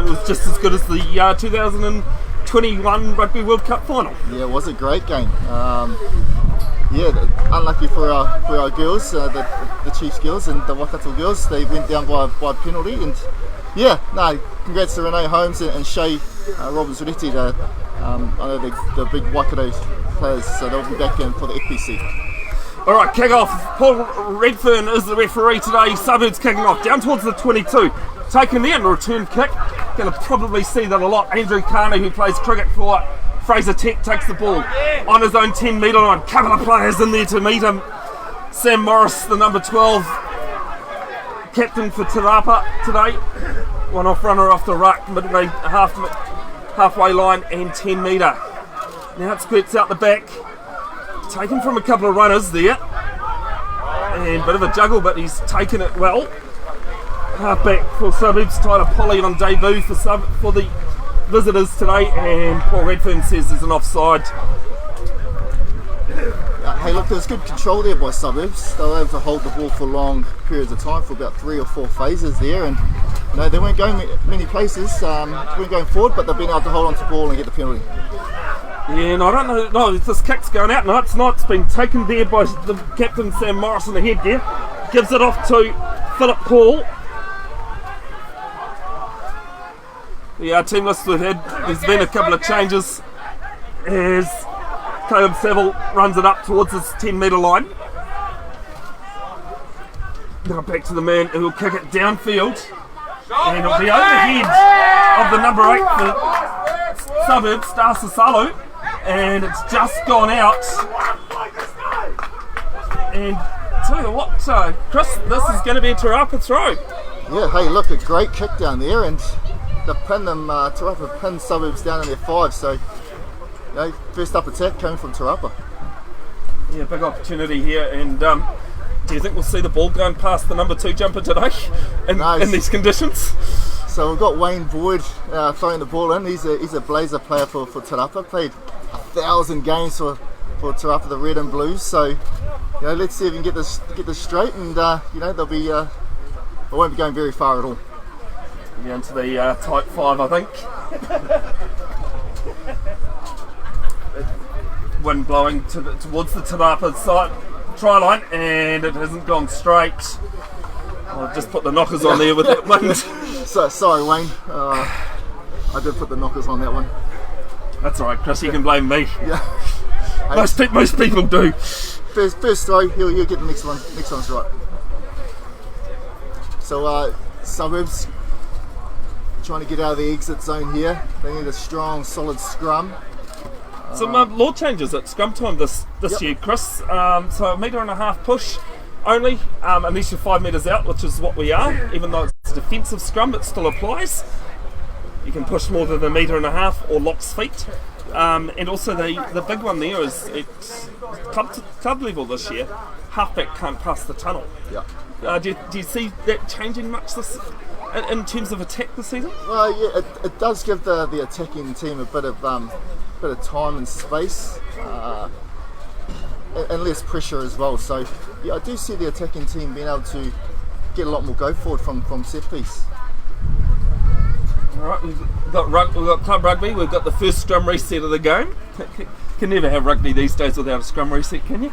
was just as good as the 2021 Rugby World Cup final. Yeah, it was a great game. Unlucky for our girls, the Chiefs girls and the Waikato girls. They went down by penalty, and congrats to Renee Holmes and Shay Roberts-Reti. I know the big Waikato players, so they'll be back in for the FPC. Alright, kick off. Paul Redfern is the referee today. Suburbs kicking off down towards the 22. Taken there and return kick. Going to probably see that a lot. Andrew Carney, who plays cricket for Fraser Tech, takes the ball on his own 10 metre line. Couple of players in there to meet him. Sam Morris, the number 12, captain for Te Rapa today. One off runner off the ruck, midway halfway line and 10 metre. Now it squirts out the back. Taken from a couple of runners there. And a bit of a juggle, but he's taken it well. Halfback for Suburbs, Tyler Polly on debut for the visitors today, and Paul Redfern says there's an offside. Hey, look, there's good control there by Suburbs. They were able to hold the ball for long periods of time, for about 3 or 4 phases there, and they weren't going many places, weren't going forward, but they've been able to hold on to the ball and get the penalty. Yeah, and I don't know, no, this kick's going out. No, it's not. It's been taken there by the captain, Sam Morris, in the head there. Gives it off to Philip Paul. The team list we've had, there's been a couple of changes as Caleb Saville runs it up towards his 10 metre line. Now back to the man who will kick it downfield, and it'll be overhead of the number 8 for Suburbs, Star Sasalu, and it's just gone out. And tell you what, Chris, this is going to be a Te Rapa throw. Yeah, hey, look, a great kick down there, and they pinned them, Te Rapa pinned Suburbs down in their 5, so first up attack came from Te Rapa. Yeah, big opportunity here, and do you think we'll see the ball going past the number 2 jumper today in these conditions? So we've got Wayne Boyd throwing the ball in. He's a Blazer player for Te Rapa, played 1,000 games for Te Rapa, the Red and Blues, so let's see if we can get this straight, and they'll be they won't be going very far at all. Down to the tight 5, I think. Wind blowing towards the Te Rapa side try line, and it hasn't gone straight. I've just put the knockers on there with that wind. So sorry, Wayne. I did put the knockers on that one. That's alright, Chris. You can blame me. Yeah. Most people do. First throw, he'll get the next one. Next one's right. So Suburbs trying to get out of the exit zone here. They need a strong, solid scrum. Some law changes at scrum time this year, Chris. So 1.5 metre push only, unless you're 5 metres out, which is what we are. Even though it's a defensive scrum, it still applies. You can push more than 1.5 metres or locks feet. And also the big one there is it's club level this year. Halfback can't pass the tunnel. Yeah. Do you see that changing much this in terms of attack this season? Well, yeah, it does give the attacking team a bit of time and space, and less pressure as well. So yeah, I do see the attacking team being able to get a lot more go forward from set piece. Alright, we've got club rugby, we've got the first scrum reset of the game. Can never have rugby these days without a scrum reset, can you?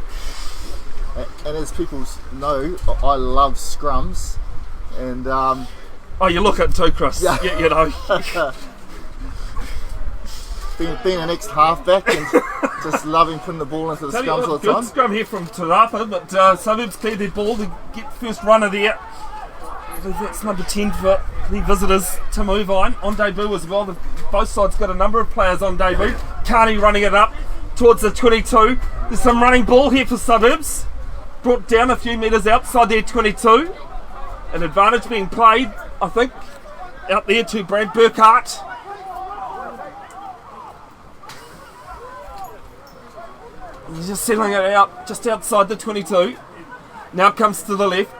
And as people know, I love scrums, and oh, you look at too, Chris. Yeah. You know. being an ex-halfback and just loving putting the ball into the scrums all the time. Good scrum here from Te Rapa, but Suburbs cleared their ball to get first runner there. I believe that's number 10 for the visitors to move on debut as well. Both sides got a number of players on debut. Carney running it up towards the 22. There's some running ball here for Suburbs. Brought down a few metres outside their 22. An advantage being played, I think, out there to Brad Burkhart. He's just settling it out just outside the 22. Now comes to the left.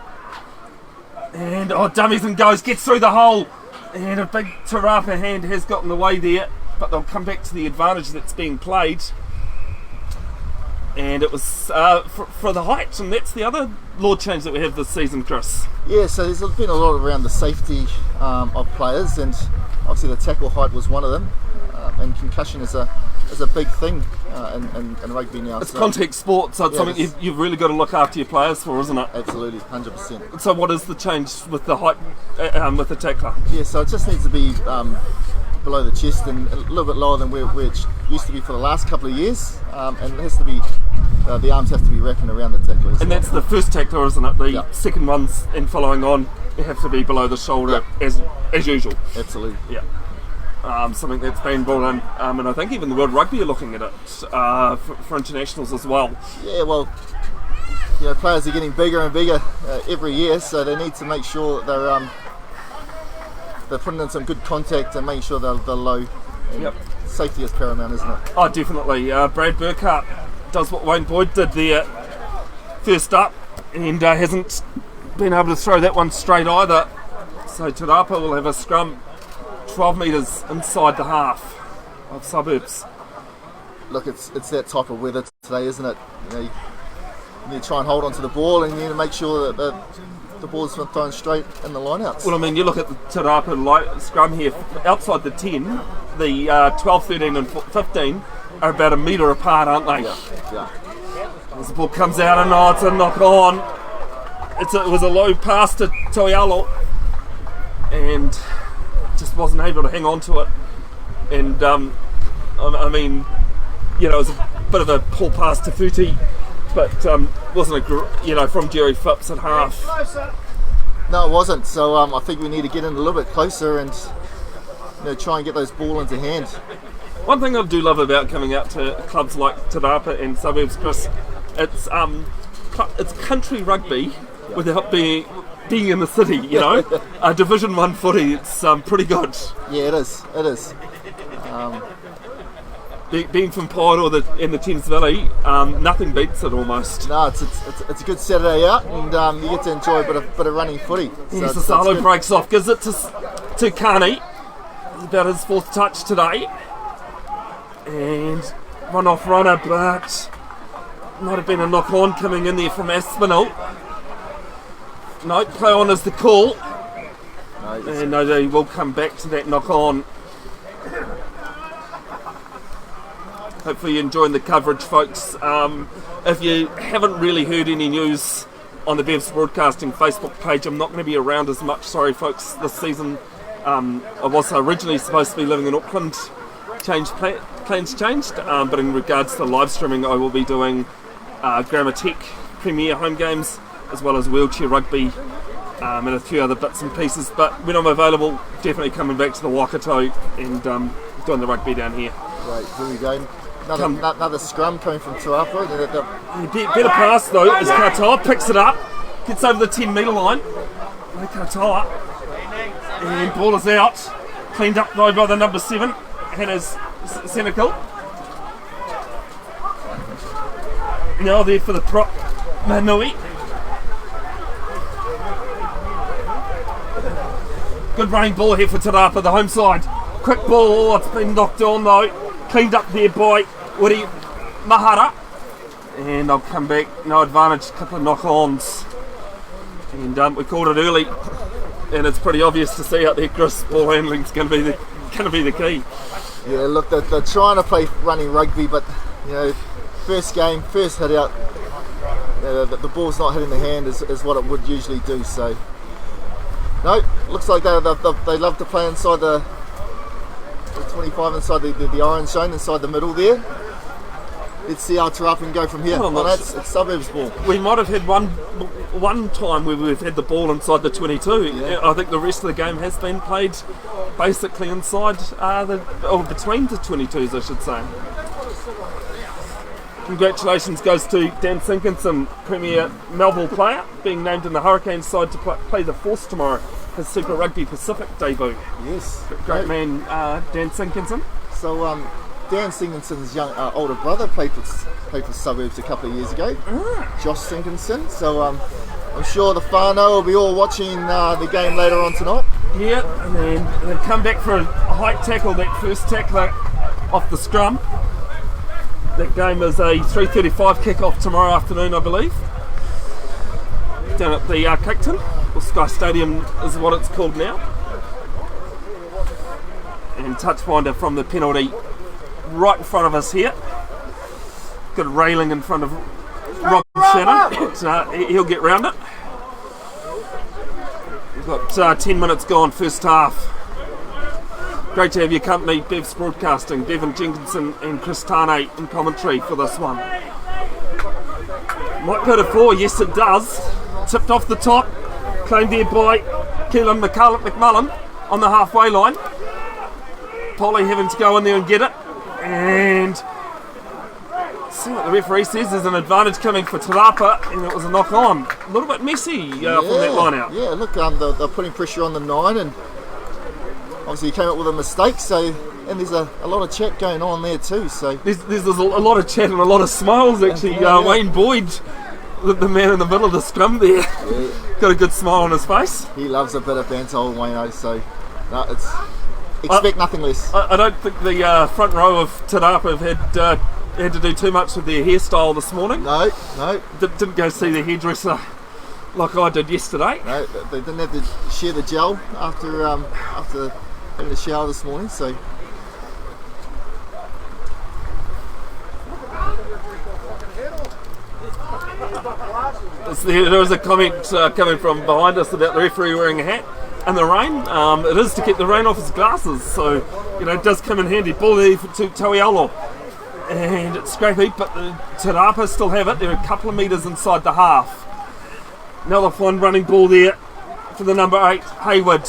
And dummies and goes, gets through the hole. And a big Te Rapa hand has gotten away there. But they'll come back to the advantage that's being played. And it was for the height, and that's the other law change that we have this season, Chris. Yeah, so there's been a lot around the safety of players, and obviously the tackle height was one of them, and concussion is a big thing in rugby now. It's contact sport, so it's something you've really got to look after your players for, isn't it? Absolutely, 100%. So what is the change with the height with the tackler? Yeah, so it just needs to be below the chest and a little bit lower than where it used to be for the last couple of years, and it has to be the arms have to be wrapping around the tackler. And that's the first tackler, isn't it? The Yep. second ones and following on, you have to be below the shoulder as usual. Absolutely. Yeah. Something that's been brought in, and I think even the World Rugby are looking at it for internationals as well. Yeah, well, players are getting bigger and bigger every year, so they need to make sure that they're putting in some good contact and making sure they're low. Yep. Safety is paramount, isn't it? Oh, definitely. Brad Burkhart does what Wayne Boyd did there first up, and hasn't been able to throw that one straight either. So Te Rapa will have a scrum 12 metres inside the half of Suburbs. Look, it's that type of weather today, isn't it? You need to try and hold on to the ball, and you need to make sure that the ball's thrown straight in the lineouts. Well, I mean, you look at the Te Rapa scrum here, outside the 10, the 12, 13 and 15 are about a metre apart, aren't they? Yeah. As the ball comes out, and it's a knock on. It was a low pass to Toialo, and just wasn't able to hang on to it. And I mean, it was a bit of a pull pass to Futi, but wasn't from Jerry Phipps at half. No, it wasn't. So I think we need to get in a little bit closer and try and get those ball into hand. One thing I do love about coming out to clubs like Te Rapa and Suburbs, Chris, it's country rugby without being in the city. Division 1 footy. It's pretty good. Yeah, it is. Being from Port in the Thames Valley, nothing beats it almost. No, it's a good Saturday out, and you get to enjoy a bit of running footy. So Salo breaks off, gives it to Kani. About his fourth touch today, and run off runner, but might have been a knock on coming in there from Aspinall. No, play on is the call. And they will come back to that knock on. Hopefully you're enjoying the coverage, folks. If you haven't really heard any news on the Bevs Broadcasting Facebook page, I'm not going to be around as much, sorry folks, this season. I was originally supposed to be living in Auckland. Plans changed, but in regards to live streaming, I will be doing Grammar Tech Premier home games, as well as wheelchair rugby, and a few other bits and pieces. But when I'm available, definitely coming back to the Waikato and doing the rugby down here. Right, here we go. Another scrum coming from Te Rapa. Better pass though, as Katoa picks it up, gets over the 10 metre line. Katoa, and ball is out. Cleaned up though by the number 7, Hannah's Senecal. Now there for the prop, Manui. Good running ball here for Te Rapa, the home side. Quick ball, it's been knocked on though. Cleaned up there by Uri Mahara. And I'll come back, no advantage, a couple of knock-ons. And we called it early. And it's pretty obvious to see out there, Chris, ball handling's going to be the key. Yeah, look, they're trying to play running rugby, but first game, first hit out, the ball's not hitting the hand is what it would usually do. So, no, looks like they love to play inside the 25, inside the orange zone, inside the middle there. Let's see how Te Rapa can go from here. It's Suburbs ball. We might have had one time where we've had the ball inside the 22. Yeah. I think the rest of the game has been played basically inside between the 22s, I should say. Congratulations goes to Dan Jenkinson, Premier Melville player, being named in the Hurricanes side to play the Force tomorrow. His Super Rugby Pacific debut. Yes. Great man, Dan Jenkinson. So, Dan Jenkinson's older brother played for Suburbs a couple of years ago. Josh Jenkinson. So I'm sure the whānau will be all watching the game later on tonight. Yeah, and then they come back for a height tackle, that first tackler off the scrum. That game is a 3:35 kick-off tomorrow afternoon, I believe. Down at the Caketon, or Sky Stadium is what it's called now. And touch finder from the penalty right in front of us here. Got a railing in front of Rob Shannon, but he'll get round it. We've got 10 minutes gone, first half. Great to have your company, Bev's Broadcasting, Bevin, Jenkinson and Chris Tane in commentary for this one. Might go to 4, yes it does. Tipped off the top, claimed there by Keelan McMullen on the halfway line. Polly having to go in there and get it. And see what the referee says, there's an advantage coming for Te Rapa, and it was a knock on. A little bit messy from that line out. Yeah, look, they're putting pressure on the 9, and obviously he came up with a mistake, and there's a lot of chat going on there too. So there's a lot of chat and a lot of smiles actually. Wayne Boyd, the man in the middle of the scrum there, got a good smile on his face. He loves a bit of banter, old Wayne, so no, expect nothing less. I don't think the front row of Te Rapa have had to do too much with their hairstyle this morning. No. Didn't go see their hairdresser like I did yesterday. No, they didn't have to share the gel after having a shower this morning, so. There was a comment coming from behind us about the referee wearing a hat in the rain. It is to keep the rain off his glasses, so it does come in handy. Ball there to Tauialo, and it's scrappy, but the Te Rapa still have it. They're a couple of metres inside the half. Another fine running ball there for the number 8, Hayward.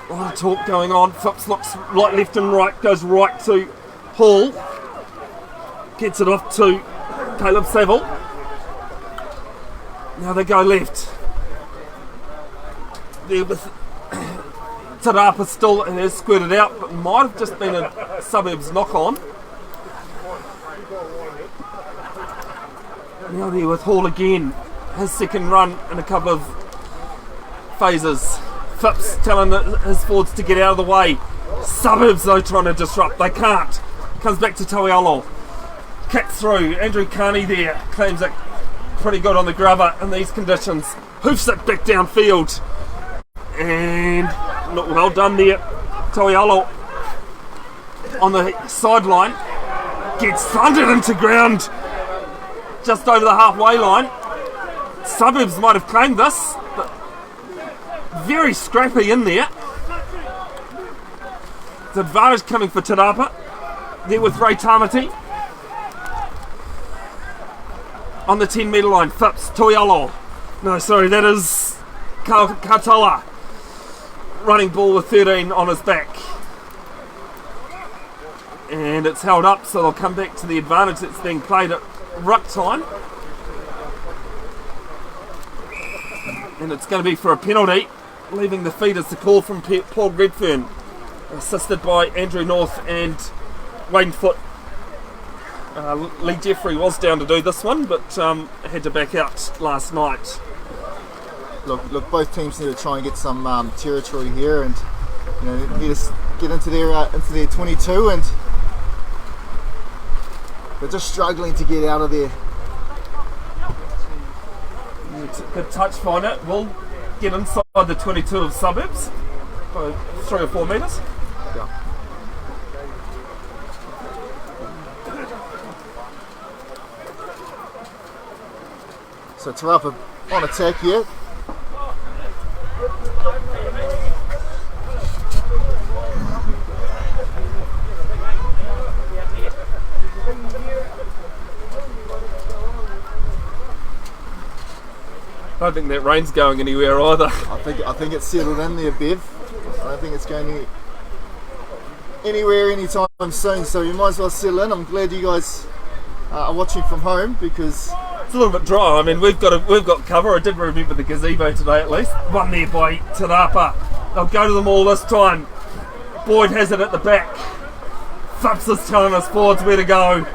A lot of talk going on. Phipps looks like left and right, goes right to Hall, gets it off to Caleb Saville. Now they go left. There with Te Rapa still, and has squirted out, but might have just been a Suburbs knock on. Now there with Hall again, his second run in a couple of phases. Phipps telling his forwards to get out of the way. Suburbs though trying to disrupt, they can't. Comes back to Tauialo. Kick through, Andrew Carney there, claims it pretty good on the grubber in these conditions. Hoofs it back downfield. And not well done there. Tauialo on the sideline gets thundered into ground just over the halfway line. Suburbs might have claimed this, but very scrappy in there. The advantage coming for Te Rapa. There with Ray Tamati on the 10 metre line. Phipps, Tauialo. No, sorry, that is Katoa. Running ball with 13 on his back. And it's held up, so they'll come back to the advantage that's being played at ruck time. And it's going to be for a penalty, leaving the feed as the call from Paul Redfern, assisted by Andrew North and Wayne Foote. Lee Jeffrey was down to do this one, but had to back out last night. Look, both teams need to try and get some territory here, and need to get into their 22, and they're just struggling to get out of there. Good touch finder will get inside the 22 of Suburbs by 3 or 4 metres. Yeah. So Te Rapa on attack here. I don't think that rain's going anywhere either. I think it's settled in there, Bev. I don't think it's going anywhere anytime soon, so you might as well settle in. I'm glad you guys are watching from home, because it's a little bit dry. I mean, we've got cover. I did remember the gazebo today at least. One there by Te Rapa. They'll go to them all this time. Boyd has it at the back. Phipps is telling us forwards where to go.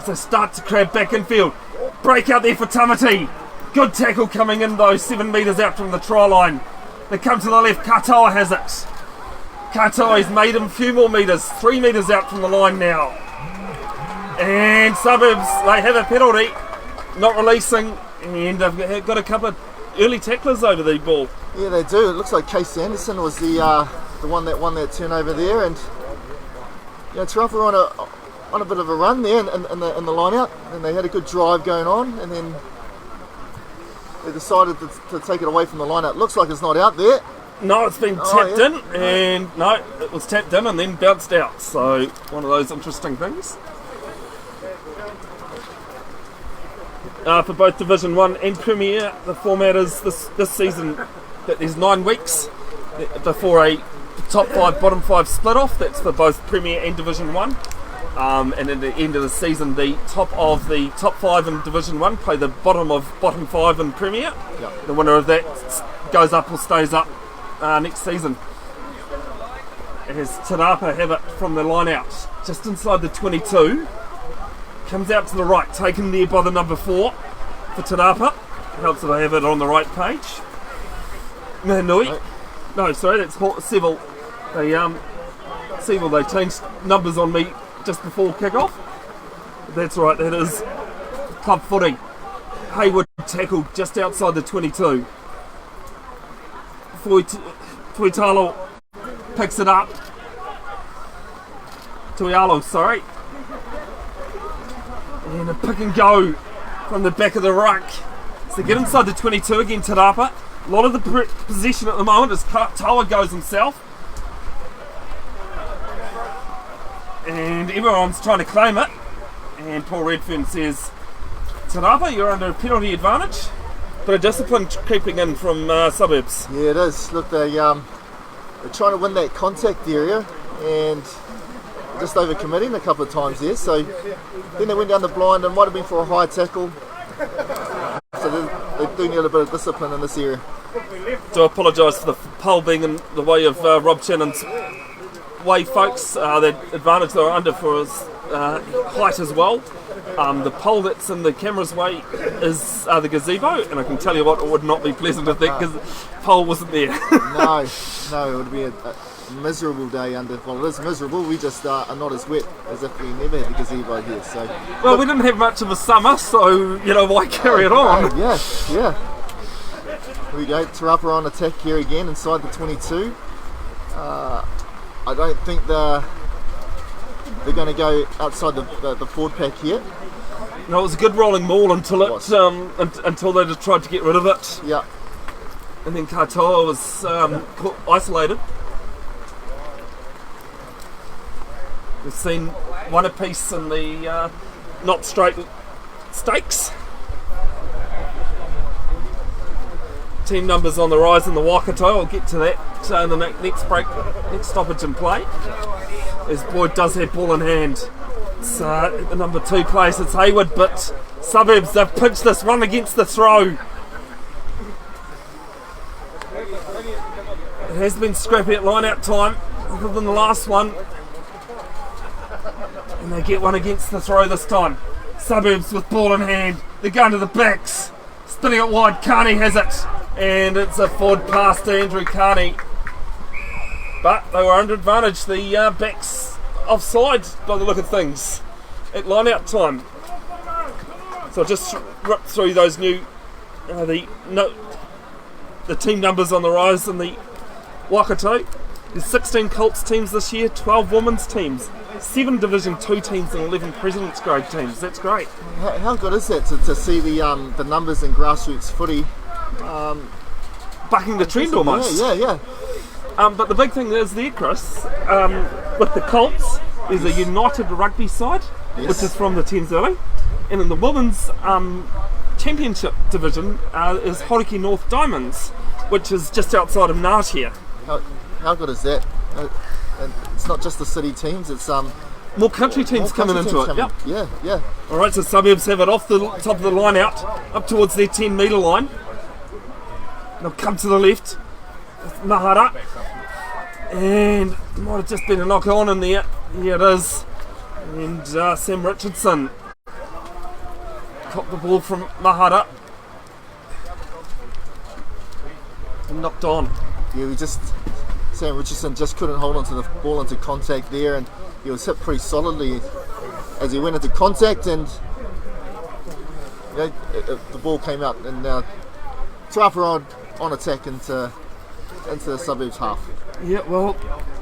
So start to crab back in field. Break out there for Tamati. Good tackle coming in though, 7 metres out from the try line. They come to the left, Katoa has it. Katoa's made him a few more metres, 3 metres out from the line now. And Suburbs, they have a penalty, not releasing, and they've got a couple of early tacklers over the ball. Yeah, they do. It looks like Case Anderson was the one that won that turnover there, and Te Rapa were on a bit of a run there in the line out, and they had a good drive going on, and then they decided to take it away from the line out. Looks like it's not out there. No, it's been tapped in, and no, it was tapped in and then bounced out. So one of those interesting things. For both Division 1 and Premier, the format is this season that there's 9 weeks before a top 5, bottom 5 split off. That's for both Premier and Division 1. And at the end of the season, the top 5 in Division 1 play the bottom 5 in Premier. Yep. The winner of that goes up or stays up next season. As Te Rapa have it from the line out, just inside the 22. Comes out to the right, taken there by the number 4 for Te Rapa. Helps that I have it on the right page. Nui. No, sorry, that's Seville. Seville, they changed numbers on me just before kick-off. That's right, that is club footy. Hayward tackled just outside the 22. Tuitalo picks it up. Tuialo, sorry. And a pick and go from the back of the ruck. So get inside the 22 again, Te Rapa. A lot of the possession at the moment as Toa goes himself. And everyone's trying to claim it. And Paul Redfern says, Te Rapa, you're under a penalty advantage. Bit of discipline creeping in from Suburbs. Yeah, it is. Look, they're trying to win that contact area and just over committing a couple of times there. So then they went down the blind and might have been for a high tackle. So they do need a bit of discipline in this area. Do apologise for the pole being in the way of Rob Shannon's way, folks. The advantage they were under for his height as well. The pole that's in the camera's way is the gazebo, and I can tell you what, it would not be pleasant if that pole wasn't there. No, it would be a miserable day under. Well, it is miserable. We just are not as wet as if we never had the gazebo here. So, well, we didn't have much of a summer, so why carry it on? Yeah. Here we go. Te Rapa on attack here again inside the 22. I don't think they're going to go outside the forward pack here. No, it was a good rolling maul until until they just tried to get rid of it. Yeah. And then Katoa was isolated. We've seen one apiece in the not straight stakes. Team numbers on the rise in the Waikato. I'll get to that in the next stoppage in play. As Boyd does have ball in hand. It's at the number 2 place, it's Hayward, but Suburbs, they've pitched this one against the throw. It has been scrappy at line-out time, other than the last one. And they get one against the throw this time. Suburbs with ball in hand, they're going to the backs. Spinning it wide, Carney has it. And it's a forward pass to Andrew Carney. But they were under advantage, the backs offside by the look of things at line out time. So I'll just rip through those new the team numbers on the rise in the Waikato. There's 16 Colts teams this year, 12 women's teams, 7 Division 2 teams and 11 President's Grade teams. That's great. How good is that to see the numbers in grassroots footy bucking the trend almost? Yeah. But the big thing is there, Chris, with the Colts, there's a United Rugby side, which is from the Thames Valley, and in the women's championship division is Hauraki North Diamonds, which is just outside of Ngatea. How good is that? And it's not just the city teams, it's more country teams coming into it. Yep. Yeah. Alright, so Suburbs have it off the top of the line out, up towards their 10 metre line. They'll come to the left. Mahara, and might have just been a knock on in there. Here it is, and Sam Richardson caught the ball from Mahara and knocked on. Yeah, Sam Richardson just couldn't hold onto the ball into contact there, and he was hit pretty solidly as he went into contact, and the ball came out, and Te Rapa on attack into into the Suburbs half. Yeah, well,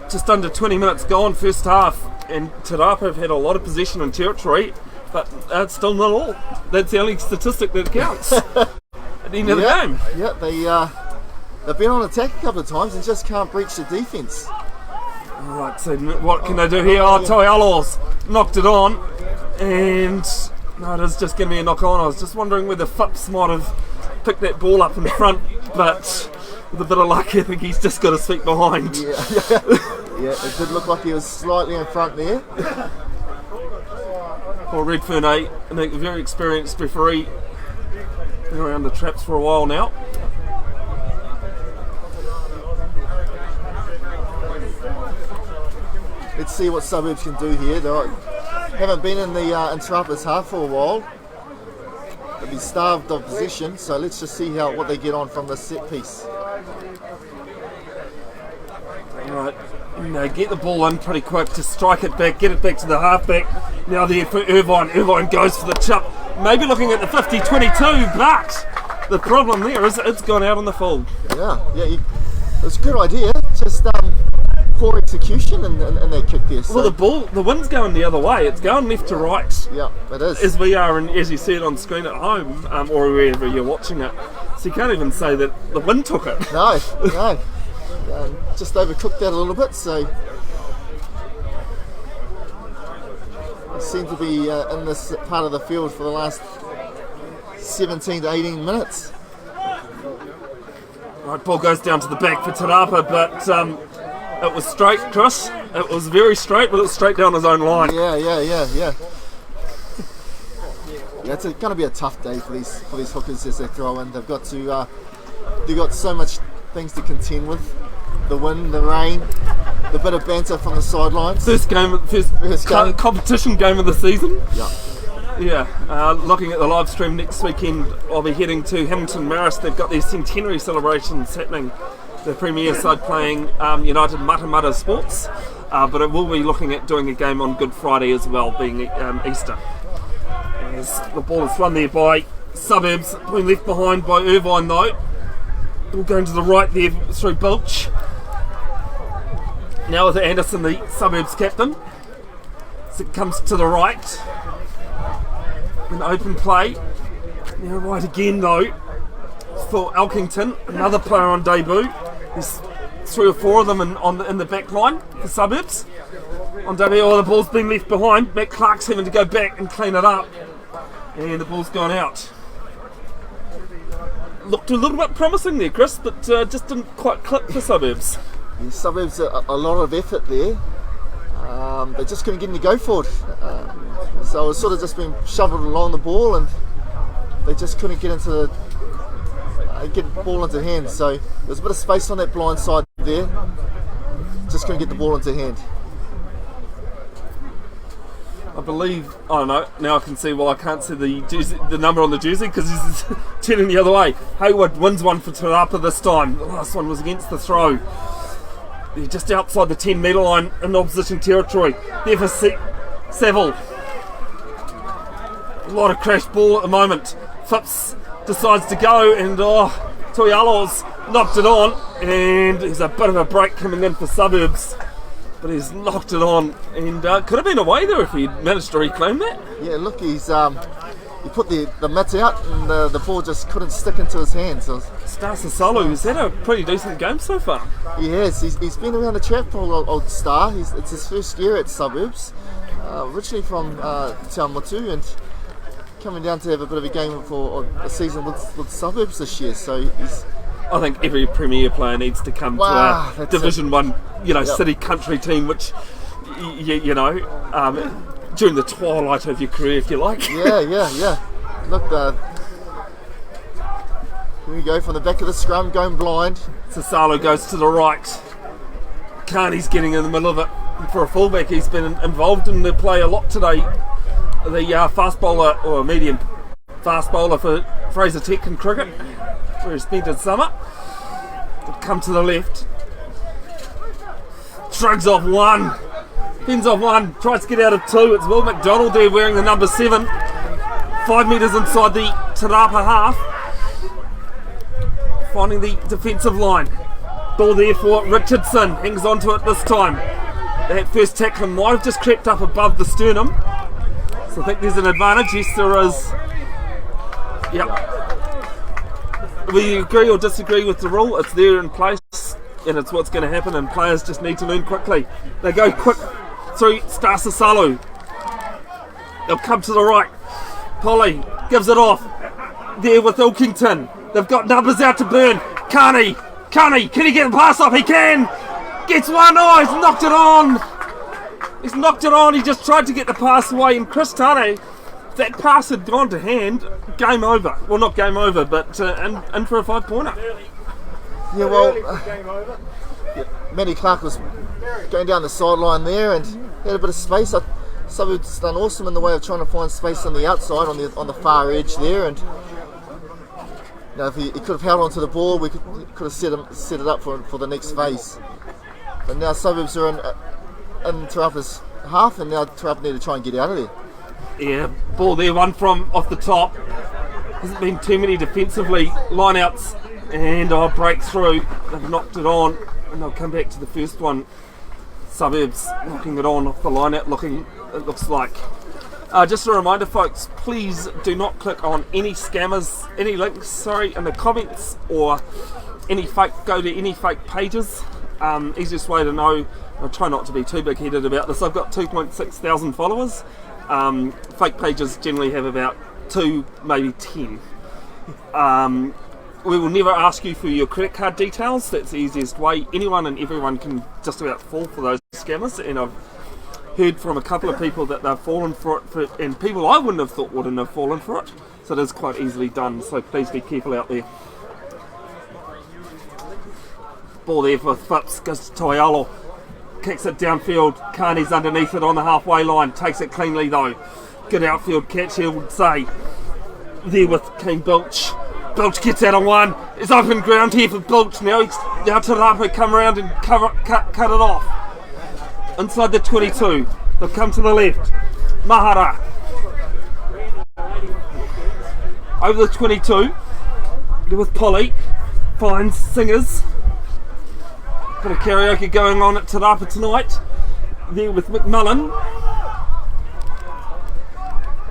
just under 20 minutes gone first half, and Te Rapa have had a lot of possession and territory, but that's still not all. That's the only statistic that counts at the end of the game. Yeah, they've been on attack a couple of times and just can't breach the defence. Right, so what can they do here? Oh, Toialo's knocked it on, and no, it is just going to be a knock on. I was just wondering whether Phipps might have picked that ball up in front, but with a bit of luck, I think he's just got his feet behind. Yeah, it did look like he was slightly in front there. Well, Redfern, a very experienced referee, been around the traps for a while now. Let's see what Suburbs can do here. They haven't been in the Te Rapa's half for a while. They'll be starved of possession, so let's just see what they get on from the set piece. Right, get the ball in pretty quick to strike it back, get it back to the halfback. Now there for Irvine. Irvine goes for the chip. Maybe looking at the 50-22, but the problem there is it's gone out on the full. It was a good idea. Just poor execution and they kicked there. So. Well, the wind's going the other way. It's going left to right. Yeah, it is. As we are, and as you see it on screen at home, or wherever you're watching it. So you can't even say that the wind took it. No. Just overcooked that a little bit, so they seem to be in this part of the field for the last 17 to 18 minutes. Right, ball goes down to the back for Te Rapa, but it was straight, Chris. It was very straight, but it was straight down his own line. Yeah. It's going to be a tough day for these hookers as they throw in. They've got so much things to contend with. The wind, the rain, the bit of banter from the sidelines. First game. Competition game of the season. Yeah. Looking at the live stream next weekend, I'll be heading to Hamilton Marist. They've got their centenary celebrations happening. The premier side playing United Matamata Sports, but it will be looking at doing a game on Good Friday as well, being Easter. As the ball is run there by Suburbs, being left behind by Irvine though. Ball going to the right there through Bilch. Now with Anderson, the Suburbs captain. As it comes to the right. An open play. Now right again though for Elkington, another player on debut. There's 3 or 4 of them in the back line for Suburbs. On debut, the ball's been left behind. Matt Clark's having to go back and clean it up. And the ball's gone out. Looked a little bit promising there, Chris, but just didn't quite click for Suburbs. The Suburbs, a lot of effort there. They just couldn't get any go for it. So it was sort of just being shoveled along the ball, and they just couldn't get the ball into hand. So there was a bit of space on that blind side there. Just couldn't get the ball into hand. I believe, I don't know, now I can see why I can't see the number on the jersey, because he's turning the other way. Hayward wins one for Te Rapa this time. The last one was against the throw. They're just outside the 10 metre line in opposition territory. There for Saville. A lot of crash ball at the moment. Phipps decides to go, and Toialo's knocked it on, and there's a bit of a break coming in for Suburbs. But he's knocked it on, and could have been away there if he managed to reclaim that. Yeah, look, he put the mitt out, and the ball just couldn't stick into his hands. Star Sasolu, he's had a pretty decent game so far. He has. He's been around the track for old Star. It's his first year at Suburbs. Originally from Te Amotu, and coming down to have a bit of a game for a season with Suburbs this year. So I think every premier player needs to come to a Division 1, city country team, which during the twilight of your career, if you like. Yeah. Look, here we go from the back of the scrum, going blind. Sasalo goes to the right. Carney's getting in the middle of it. And for a fullback, he's been involved in the play a lot today. The fast bowler, or medium fast bowler for Fraser Tech in cricket, where he spent his summer. Come to the left. Shrugs off one. Pins off one. Tries to get out of 2. It's Will McDonald there wearing the number 7. 5 metres inside the Te Rapa half. Finding the defensive line. Ball there for Richardson, hangs on to it this time. That first tackle might have just crept up above the sternum, so I think there's an advantage. Yes, there is. Yep. Will you agree or disagree with the rule? It's there in place, and it's what's going to happen, and players just need to learn quickly. They go quick through Stasasalu. They'll come to the right. Polly gives it off. There with Ilkington. They've got numbers out to burn. Carney, can he get the pass off? He can! Gets one. Oh, he's knocked it on. He's knocked it on. He just tried to get the pass away, and Chris Tane, if that pass had gone to hand, game over. Well, not game over, but in for a 5-pointer. Yeah, well, Matty Clark was going down the sideline there and had a bit of space. Suburbs done awesome in the way of trying to find space on the outside, on the far edge there, and if he could have held onto the ball, we could have set it up for the next phase. But now Suburbs are in Te Rapa's half, and now Te Rapa need to try and get out of there. Yeah, ball there, one from off the top. Hasn't been too many defensively line-outs, and break through. They've knocked it on, and they'll come back to the first one. Suburbs knocking it on off the line-out, it looks like. Just a reminder, folks, please do not click on any scammers, any links, in the comments, or go to any fake pages. Easiest way to know, I'll try not to be too big-headed about this. I've got 2.6 thousand followers. Fake pages generally have about 2, maybe 10. We will never ask you for your credit card details. That's the easiest way. Anyone and everyone can just about fall for those scammers, and I've heard from a couple of people that they've fallen for it, and people I wouldn't have thought wouldn't have fallen for it. So it is quite easily done, so please be careful out there. Ball there for Phipps, goes to Toialo, kicks it downfield. Carney's underneath it on the halfway line, takes it cleanly though. Good outfield catch, he would say. There with King Bilch. Bilch gets out on one. It's open ground here for Bilch now. Now Te Rapa come around and cut it off. Inside the 22. They'll come to the left. Mahara. Over the 22. With Polly. Finds Singers. Bit of karaoke going on at Te Rapa tonight. There with McMullen.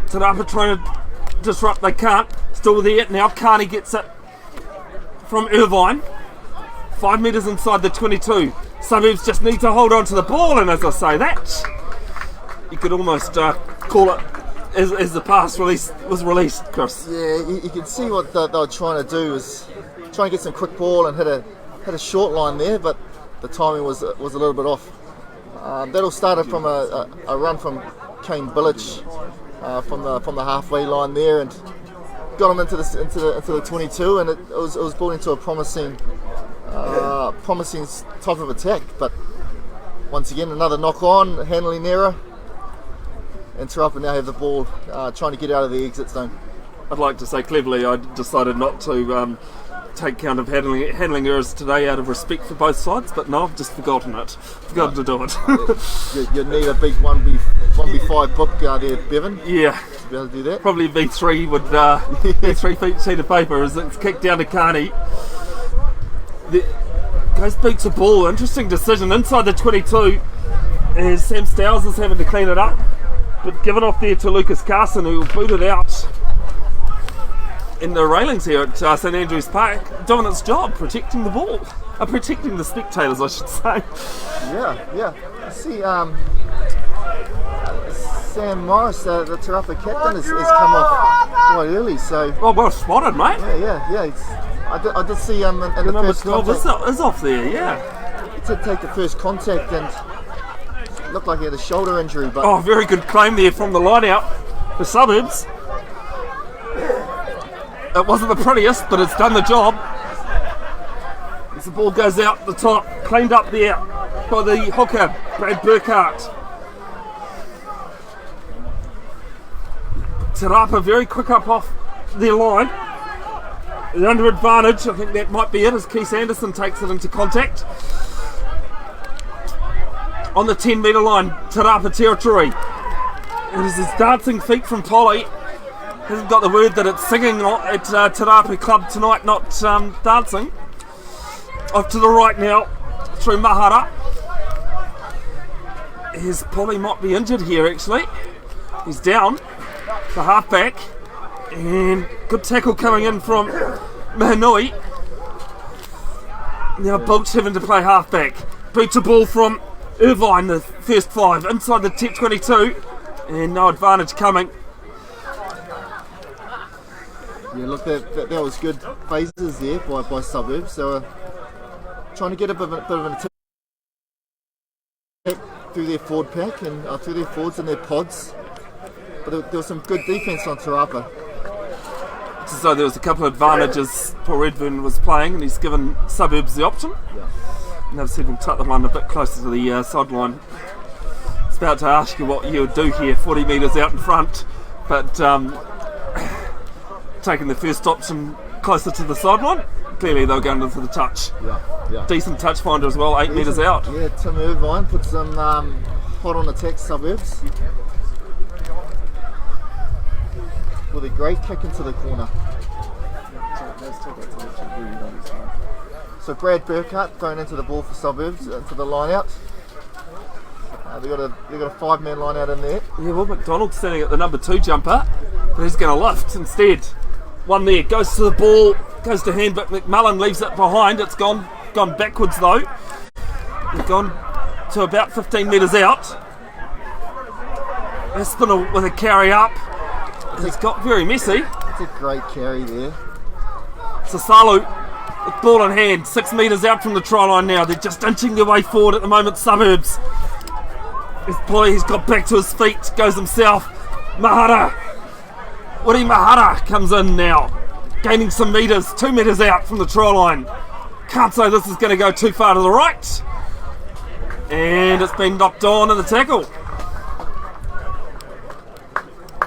Te Rapa trying to disrupt, they can't. Still there now. Carney gets it from Irvine. 5 metres inside the 22. Suburbs just need to hold on to the ball, and as I say that, you could almost call it as the pass was released, Chris. Yeah, you can see what they were trying to do is trying to get some quick ball and hit a short line there, but the timing was a little bit off. That all started from a run from Kane Billich from the halfway line there, and got him into the 22, and it was brought into a promising type of attack. But once again, another knock on, handling error, and Te Rapa now have the ball, trying to get out of the exit zone. I'd like to say cleverly, I decided not to take count of handling errors today out of respect for both sides, but no, I've just forgotten to do it. You need a big 1v5 book there, Bevin. Yeah. To be able to do that. Probably V3 would B3 sheet of paper as it's kicked down to Carney. Goes beats the ball. Interesting decision inside the 22 as Sam Stowers is having to clean it up, but given off there to Lucas Carson, who booted out in the railings here at St Andrews Park, doing its job, protecting the ball, protecting the spectators, I should say. Yeah. I see, Sam Morris, the Te Rapa captain, has come off quite early. So. Oh, well spotted, mate. Yeah. I did see in the first contact. Is off there, yeah. He did take the first contact and looked like he had a shoulder injury. But very good claim there from the line out for Suburbs. It wasn't the prettiest, but it's done the job. As the ball goes out the top, cleaned up there by the hooker, Brad Burkhart. Te Rapa very quick up off their line. They're under advantage, I think that might be it, as Keith Anderson takes it into contact. On the 10 metre line, Te Rapa territory. It is his dancing feet from Polly. Hasn't got the word that it's singing at Te Rapa Club tonight, not dancing. Off to the right now, through Mahara. His Polly might be injured here actually. He's down, the halfback. And good tackle coming in from Mahanui. Now Bulch having to play halfback. Beats a ball from Irvine, the first 5, inside the tip 22. And no advantage coming. Yeah, look, that was good phases there by Suburbs. They were trying to get a bit of an attack through their forward pack and through their forwards and their pods. But there was some good defence on Rapa. So there was a couple of advantages Paul Redfern was playing, and he's given Suburbs the option. Yeah. And they've said we'll tuck the one a bit closer to the sideline. I was about to ask you what you would do here, 40 metres out in front, but taking the first option closer to the sideline, clearly they were going for the touch. Yeah. Decent touch finder as well, 8 metres out. Yeah, Tim Irvine put some hot on attack Suburbs with a great kick into the corner. So Brad Burkhart thrown into the ball for Suburbs, into the line out. They've got a 5-man line out in there. Yeah, well, McDonald's standing at the number 2 jumper, but he's going to lift instead. One there, goes to the ball, goes to hand, but McMullen leaves it behind. It's gone backwards though. We've gone to about 15 metres out. Espinal with a carry up. It's got very messy. It's a great carry there. Sasalu, with ball in hand, 6 metres out from the try line now. They're just inching their way forward at the moment, Suburbs. He's got back to his feet, goes himself. Mahara. Woody Mahara comes in now, gaining some metres, 2 metres out from the try line. Can't say this is going to go too far to the right. And it's been knocked on in the tackle.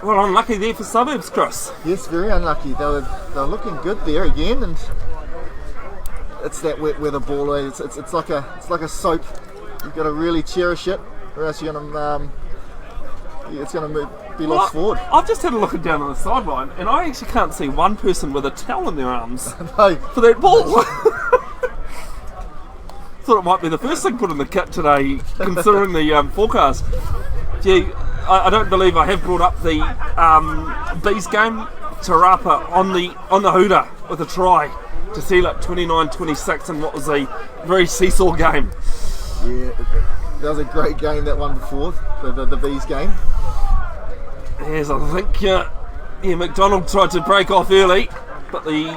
Well, unlucky there for Suburbs, Chris. Yes, very unlucky. They were looking good there again, and it's that wet weather ball. It's like a soap. You've got to really cherish it, or else you're gonna it's gonna be lost forward. I've just had a look down on the sideline, and I actually can't see one person with a towel in their arms No. for that ball. Thought it might be the first thing put in the kit today, considering the forecast. Gee, I don't believe I have brought up the Bees game to Rapa on the hooter with a try to seal it 29-26 in what was a very seesaw game. Yeah, that was a great game, that one before, the Bees game. Yes, I think McDonald tried to break off early, but the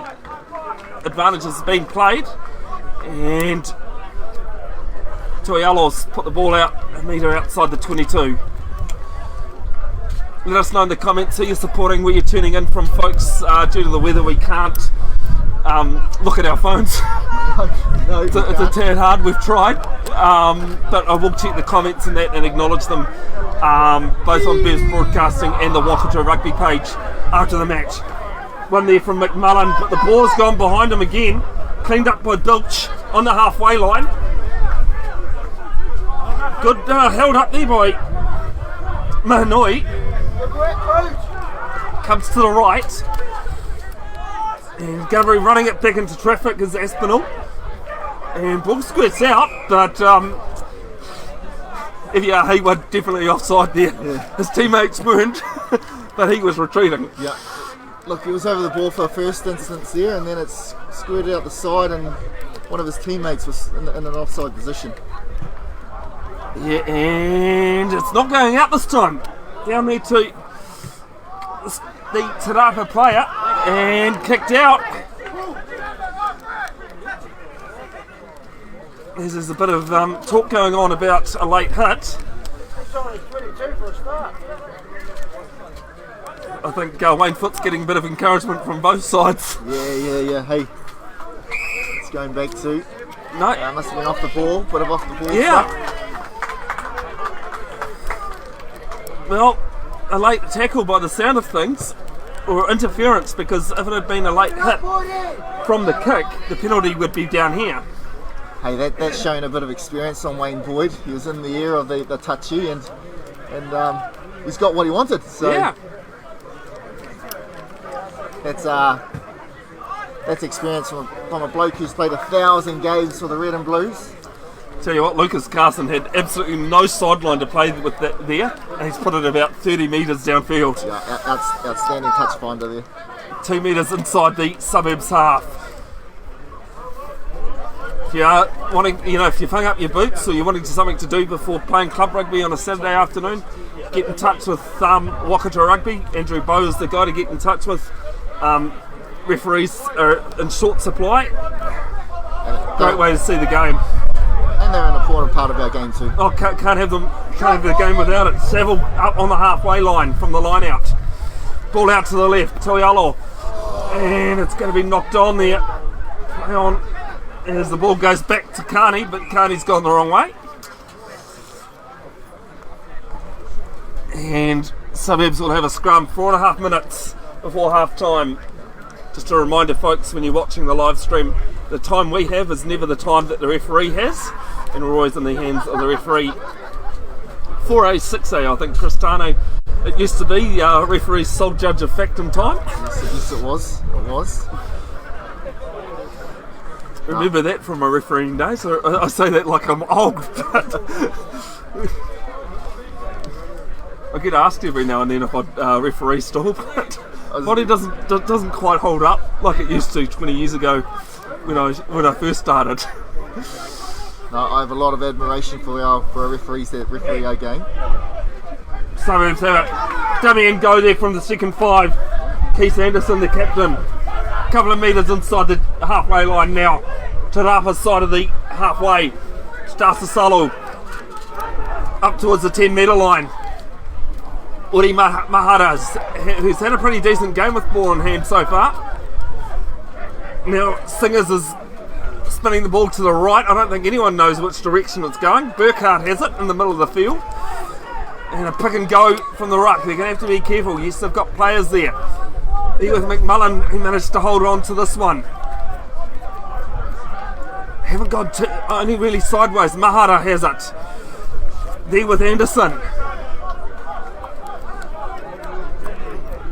advantage has been played, and Tuialos put the ball out a metre outside the 22. Let us know in the comments who you're supporting, where you're tuning in from, folks. Due to the weather, we can't look at our phones. No, it's a tad hard. We've tried, but I will check the comments and that and acknowledge them, both on Bev's Broadcasting and the Waikato Rugby page after the match. One there from McMullen, but the ball's gone behind him again. Cleaned up by Bilch on the halfway line. Good held up there by Mahanui. Comes to the right, and Gummery running it back into traffic is Aspinall, and ball squirts out, but he was definitely offside there. Yeah. His teammates weren't, but he was retrieving. Yeah. Look, he was over the ball for the first instance there, and then it's squirted out the side, and one of his teammates was in an offside position. Yeah, and it's not going out this time. Down there to the Tarapa player, and kicked out. There's a bit of talk going on about a late hit. I think Wayne Foot's getting a bit of encouragement from both sides. Yeah. Hey, it's going back to. No. Must have been off the ball, bit of off the ball. Yeah. Stuff. Well, a late tackle by the sound of things, or interference, because if it had been a late hit from the kick, the penalty would be down here. Hey, that's showing a bit of experience on Wayne Boyd. He was in the air of the touchy, and he's got what he wanted. So yeah. that's that's experience from a bloke who's played 1,000 games for the Red and Blues. Tell you what, Lucas Carson had absolutely no sideline to play with there, and he's put it about 30 metres downfield. Yeah, outstanding touch finder there. 2 metres inside the Suburbs half. If you are wanting, if you've hung up your boots or you're wanting something to do before playing club rugby on a Saturday afternoon, get in touch with Waikato Rugby. Andrew Bowe is the guy to get in touch with. Referees are in short supply. Great way to see the game. And they're an important part of our game too. Oh, can't have the game without it. Saville up on the halfway line from the line out. Ball out to the left, Toialo. And it's going to be knocked on there. Play on as the ball goes back to Carney, but Carney's gone the wrong way. And Suburbs will have a scrum 4.5 minutes before half time. Just a reminder, folks, when you're watching the live stream, the time we have is never the time that the referee has, and we're always in the hands of the referee. 4A, 6A, I think, Chris Tane. It used to be referee's sole judge of factum time. Yes, it was. It was. Remember that from my refereeing days? I say that like I'm old. I get asked every now and then if I referee still, but body doesn't quite hold up like it used to 20 years ago when I first started. No, I have a lot of admiration for our referees that referee our game. Suburbs have it. Dummy and go there from the second 5. Keith Anderson, the captain. A couple of metres inside the halfway line now. To Rapa's side of the halfway. Starts to solo. Up towards the 10 metre line. Uri Maharas, who's had a pretty decent game with ball in hand so far. Now Singers is spinning the ball to the right. I don't think anyone knows which direction it's going. Burkhardt has it in the middle of the field. And a pick and go from the ruck. They're going to have to be careful. Yes, they've got players there. Here with McMullen, who managed to hold on to this one. Haven't gone only really sideways. Mahara has it. There with Anderson.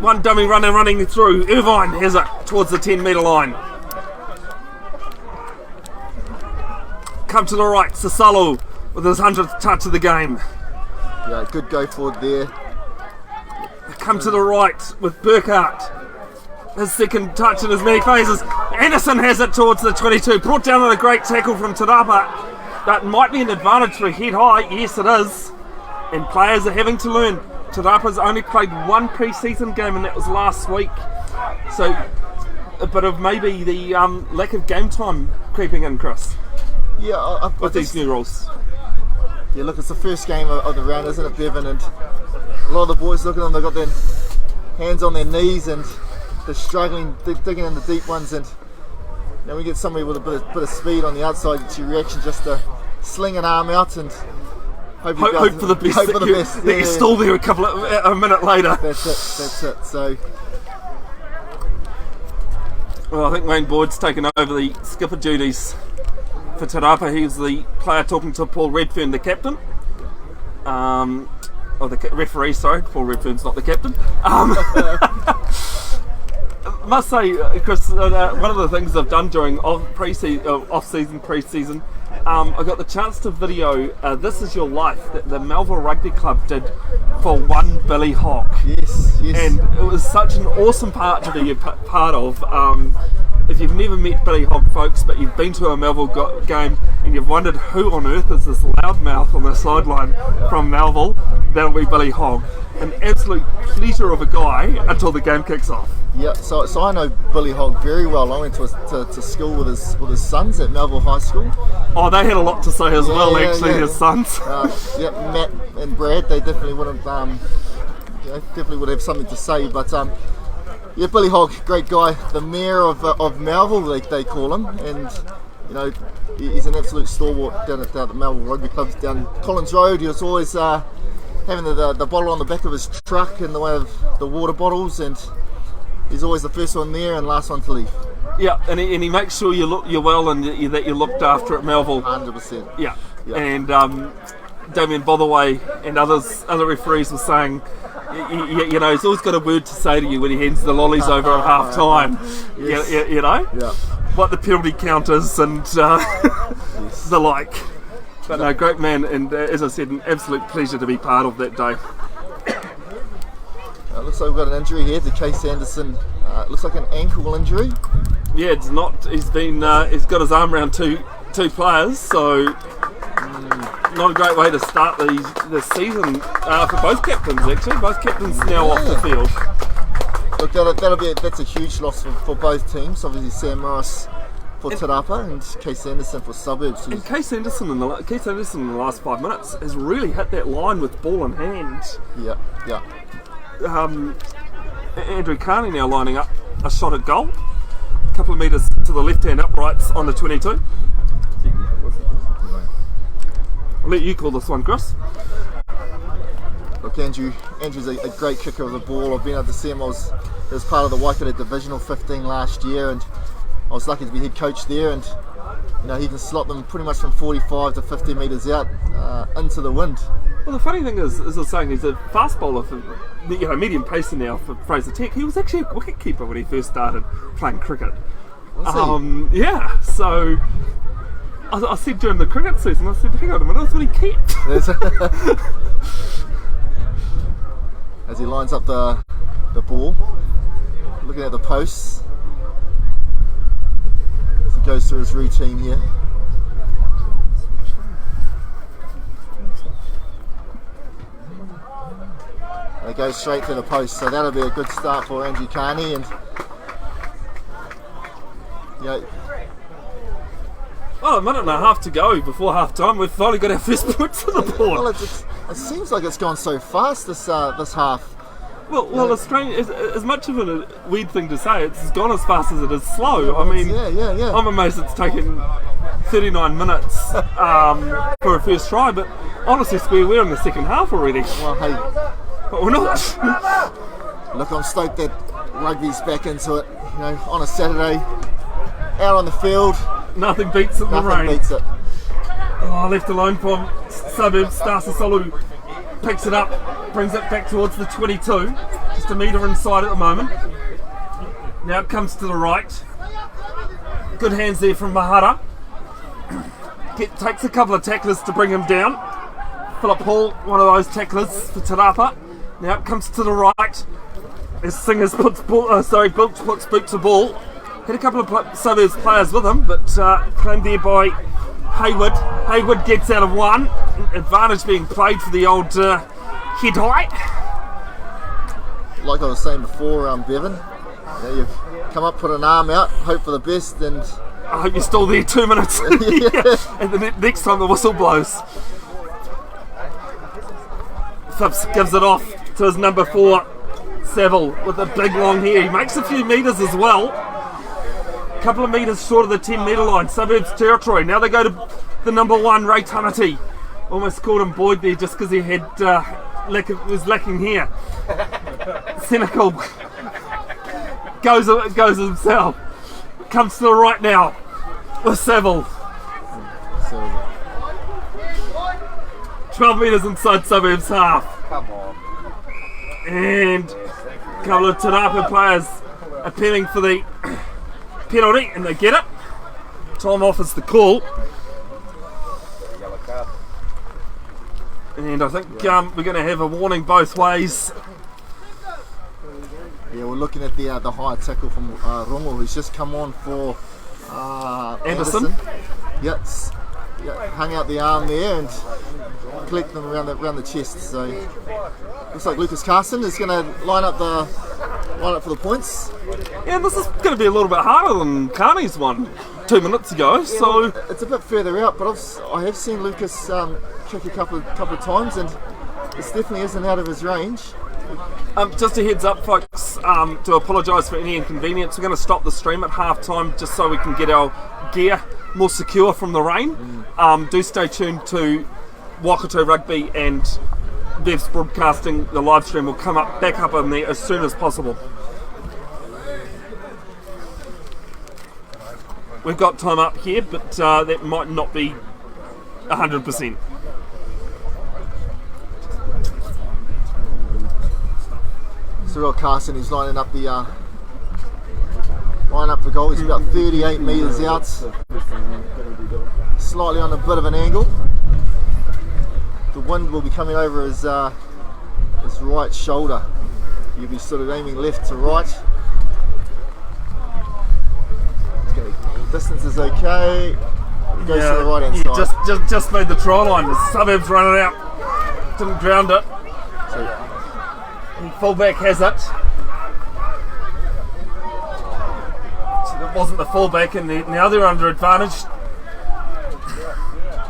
One dummy running through. Irvine has it towards the 10 metre line. Come to the right, Sasalo with his 100th touch of the game. Yeah, good go forward there. Come to the right with Burkhardt. His second touch in as many phases. Anderson has it towards the 22. Brought down on a great tackle from Te Rapa. That might be an advantage for a head high. Yes, it is. And players are having to learn. Te Rapa's only played one pre-season game, and that was last week. So a bit of maybe the lack of game time creeping in, Chris. Yeah, with these new rules. Yeah, look, it's the first game of the round, isn't it, Bevin? And a lot of the boys, look at them, they've got their hands on their knees and they're struggling, digging in the deep ones. And we get somebody with a bit of speed on the outside. It's your reaction just to sling an arm out and hope for the best. Hope for the best. That you're still there a minute later. That's it. So, well, I think Wayne Boyd's taken over the skipper duties for Te Rapa. He's the player talking to Paul Redfern, the captain. The referee, sorry. Paul Redfern's not the captain. Must say, Chris, one of the things I've done during off-season, pre-season, I got the chance to video This Is Your Life that the Melville Rugby Club did for one Billy Hogg. Yes. And it was such an awesome part to be a part of. If you've never met Billy Hogg, folks, but you've been to a Melville game and you've wondered who on earth is this loudmouth on the sideline from Melville, that'll be Billy Hogg. An absolute pleasure of a guy until the game kicks off. Yeah, so I know Billy Hogg very well. I went to school with his sons at Melville High School. Oh, they had a lot to say as well, actually, his sons. Matt and Brad, they definitely would have something to say, but yeah, Billy Hogg, great guy, the mayor of Melville, they call him, and he's an absolute stalwart down at the Melville Rugby Club down Collins Road. He was always having the bottle on the back of his truck in the way of the water bottles, and he's always the first one there and last one to leave. Yeah, and he makes sure you're well and that you're looked after at Melville. 100%. Yeah. And Damien Botherway and other referees were saying, you know, he's always got a word to say to you when he hands the lollies over at half time. Yes. You know? Yeah. What the penalty counters and Yes. the like. But no, great man, and as I said, an absolute pleasure to be part of that day. Looks like we've got an injury here to Case Anderson. Looks like an ankle injury. Yeah, it's not. He's got his arm around two players, so not a great way to start the season for both captains. Actually, both captains now off the field. Look, that's a huge loss for both teams. Obviously, Sam Morris for Te Rapa and Case Anderson for Suburbs. And Case Anderson in the last 5 minutes has really hit that line with ball in hand. Yeah. Andrew Carney now lining up a shot at goal. A couple of metres to the left-hand uprights on the 22. I'll let you call this one, Chris. Look, Andrew's a great kicker of the ball. I've been able to see him. He was part of the Waikato Divisional 15 last year, and I was lucky to be head coach there. And you know, he can slot them pretty much from 45 to 50 metres out into the wind. Well, the funny thing is, as I was saying, he's a fast bowler for, you know, medium pacer now for Fraser Tech. He was actually a wicket keeper when he first started playing cricket. Was he? Yeah, so I said during the cricket season, I said, hang on a minute, that's what he kept. As he lines up the ball, looking at the posts, as he goes through his routine here. And it goes straight to the post, so that'll be a good start for Andrew Carney. And you know, Well, a minute and a half to go before half time. We've finally got our first points on the board. well, it seems like it's gone so fast this half. Well, it's strange. As much of a weird thing to say, it's gone as fast as it is slow. I mean, yeah. I'm amazed it's taken 39 minutes for a first try, but honestly, we're in the second half already. Well, hey, But we're not. look, I'm stoked that rugby's back into it. You know, on a Saturday, out on the field, Nothing beats it in the nothing rain. beats it. Oh, left alone from Suburbs. Stasasolu picks it up, brings it back towards the 22. Just a metre inside at the moment. Now it comes to the right. Good hands there from Mahara. Takes a couple of tacklers to bring him down. Philip Hall, one of those tacklers for Te Rapa. Now it comes to the right. As Singers puts Bilch puts boot to ball. Had a couple of Suburbs players with him, but claimed there by Hayward. Hayward gets out of one. Advantage being played for the old head height. Like I was saying before, Bevin, you know, you've come up, put an arm out, hope for the best, and I hope you're still there 2 minutes. And the next time the whistle blows. Phipps gives it off to his number 4, Saville, with a big long hair. He makes a few metres as well. A couple of metres short of the 10 metre line. Suburbs territory. Now they go to the number 1, Ray Tamati. Almost called him Boyd there just because he had was lacking hair. Cynical goes himself. Comes to the right now with Saville. so 12 metres inside Suburbs half. Come on. And a couple of Te Rapa players appealing for the penalty, and they get it. Tom offers the call. Yellow card. And I think we're going to have a warning both ways. yeah, we're looking at the high tackle from Rongo, who's just come on for Anderson. Yes, yeah, hung out the arm there and collect them around the chest. So looks like Lucas Carson is going to line up for the points. Yeah, this is going to be a little bit harder than Carney's one 2 minutes ago. So It's a bit further out, but I have seen Lucas kick a couple of times, and this definitely isn't out of his range. just a heads up, folks, to apologise for any inconvenience. We're going to stop the stream at half time just so we can get our gear more secure from the rain. Do stay tuned to Waikato Rugby and Bev's broadcasting. The live stream will come back up in there as soon as possible. We've got time up here, but that might not be 100%. Cyril Carson, he's lining up the goal. He's about 38 metres out, slightly on a bit of an angle. The wind will be coming over his right shoulder. You'll be sort of aiming left to right. Distance is okay. Goes to the right hand side. Just made the try line. The Suburbs running out. Didn't ground it. Fullback has it. It wasn't the fullback, and now they're under advantage.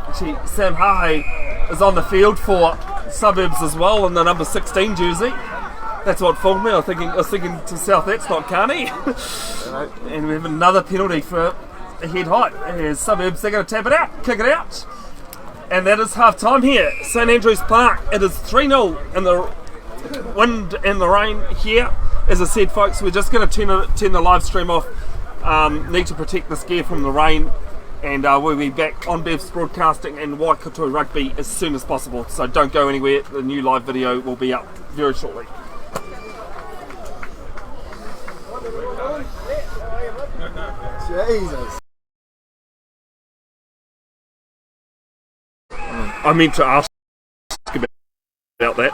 Actually, Sam Hahe is on the field for Suburbs as well in the number 16 jersey. That's what fooled me. I was thinking to South, that's not Carney. And we have another penalty for a head height. As Suburbs, they're going to tap it out, kick it out. And that is half time here. St Andrews Park. It is 3-0 in the wind and the rain here. As I said, folks, we're just going to turn the live stream off. Need to protect this gear from the rain, and we'll be back on Bev's Broadcasting and Waikato Rugby as soon as possible. So don't go anywhere. The new live video will be up very shortly. Jesus. I meant to ask about that.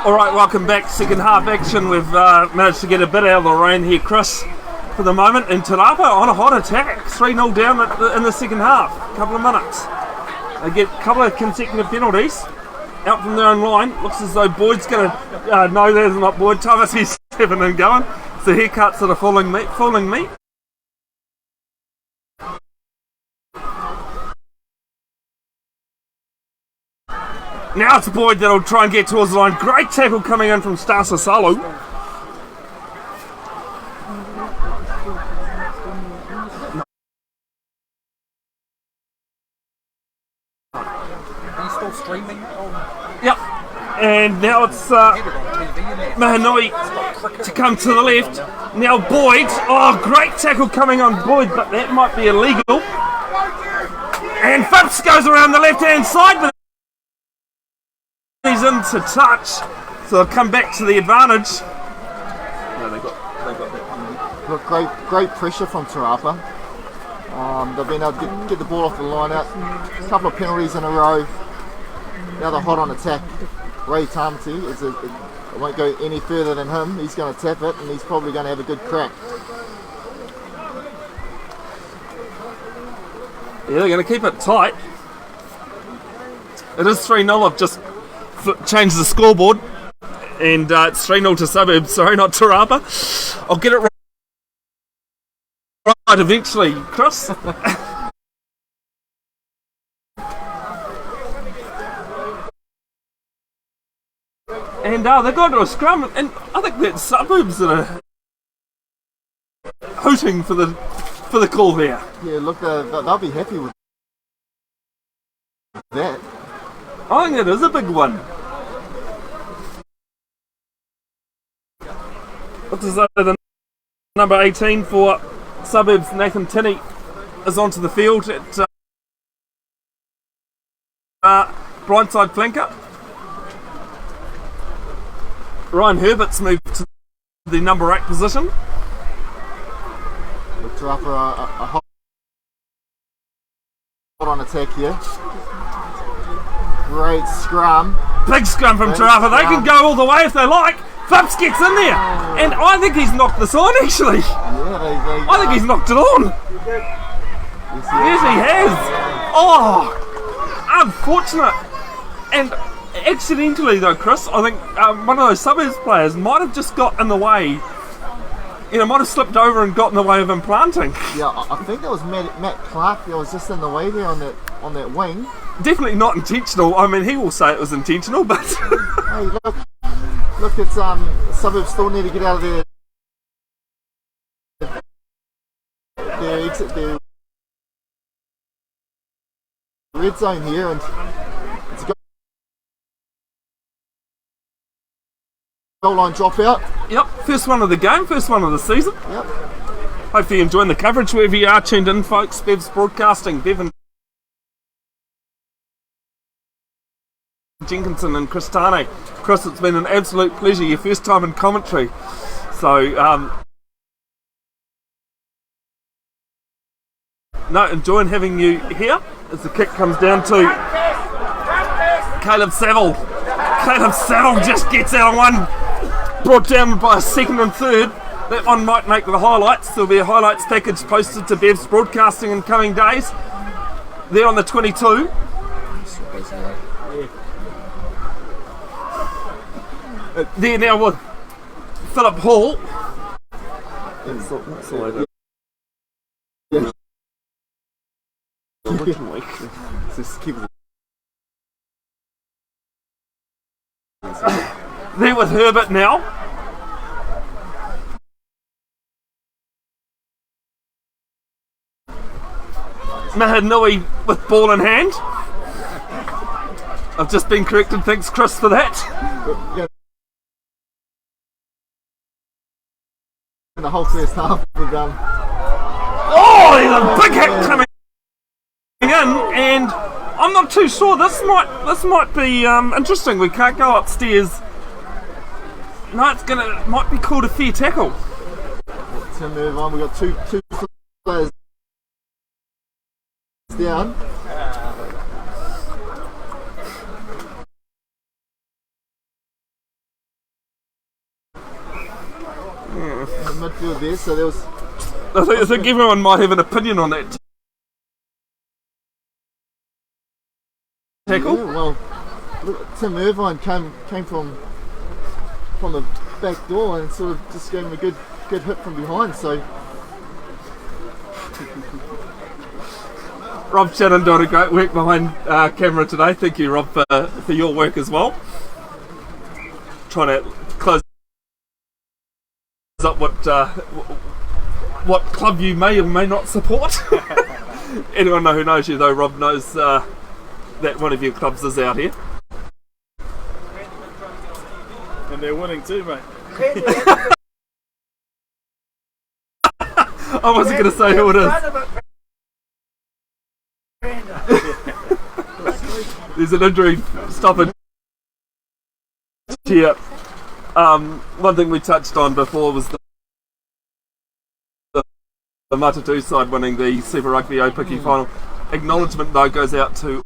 Alright, welcome back. Second half action. We've managed to get a bit out of the rain here, Chris, for the moment. And Te Rapa on a hot attack. 3-0 down in the second half. A couple of minutes. They get a couple of consecutive penalties out from their own line. Looks as though Boyd's going to... no, that's not Boyd. Thomas, he's stepping and going. It's the haircuts that are fooling me. Now it's Boyd that'll try and get towards the line. Great tackle coming in from Stasa Salu. Are you still streaming? Yep. And now it's Mahanui to come to the left. Now Boyd. Oh, great tackle coming on Boyd, but that might be illegal. And Phipps goes around the left-hand side, but he's into touch, so they'll come back to the advantage. No, they got that. Look, great pressure from Te Rapa. They've been able to get the ball off the line out. A couple of penalties in a row. Now they're hot on attack. Ray Tamati, it won't go any further than him. He's going to tap it, and he's probably going to have a good crack. Yeah, they're going to keep it tight. It is 3-0. I've just changed the scoreboard, and it's 3-0 to Suburbs. Sorry, not Te Rapa. I'll get it right eventually, Chris. And they've gone to a scrum, and I think that Suburbs that are hooting for the call there. Yeah, look, they'll be happy with that. I think it is a big one. Looks as though the number 18 for Suburbs, Nathan Tane, is onto the field at blindside flanker. Ryan Herbert's moved to the number 8 position. Look, Te Rapa a hot on attack here. Great scrum. Big scrum from Te Rapa. They can go all the way if they like. Phipps gets in there. And I think he's knocked this on, actually. Yeah, I think he's knocked it on. Yes, he has. Oh, unfortunate. And accidentally, though, Chris, I think one of those Suburbs players might have just got in the way. You know, might have slipped over and got in the way of him planting. Yeah, I think that was Matt Clark that was just in the way there on that wing. Definitely not intentional. I mean, he will say it was intentional, but hey, look, it's Suburbs still need to get out of their exit, their red zone here, and goal line dropout. Yep, first one of the game, first one of the season. Yep. Hopefully you're enjoying the coverage wherever you are tuned in, folks. Bev's broadcasting, Bevin, Jenkinson and Tane. Chris, it's been an absolute pleasure, your first time in commentary. So, enjoying having you here as the kick comes down to Caleb Saville. Caleb Saville just gets out of one, brought down by a second and third. That one might make the highlights. There'll be a highlights package posted to Bev's broadcasting in coming days. There on the 22. There now with Philip Hall. That's the way there with Herbert now. Mahanui with ball in hand. I've just been corrected, thanks Chris for that. In the whole first half we've there's a big hit coming in, and I'm not too sure. This might be interesting. We can't go upstairs. No, might be called a fair tackle. To move on, we've got two players down. In the midfield there, so there was. I think everyone might have an opinion on that tackle. Yeah, well, Tim Irvine came from the back door and sort of just gave him a good hit from behind. So Rob Shannon doing a great work behind camera today. Thank you, Rob, for your work as well. Trying to close up what club you may or may not support. Anyone who knows you though, Rob, knows that one of your clubs is out here. And they're winning too, mate. I wasn't going to say who it is. There's an injury stoppage here. One thing we touched on before was the Matatu side winning the Super Rugby Opiki final. Acknowledgement though goes out to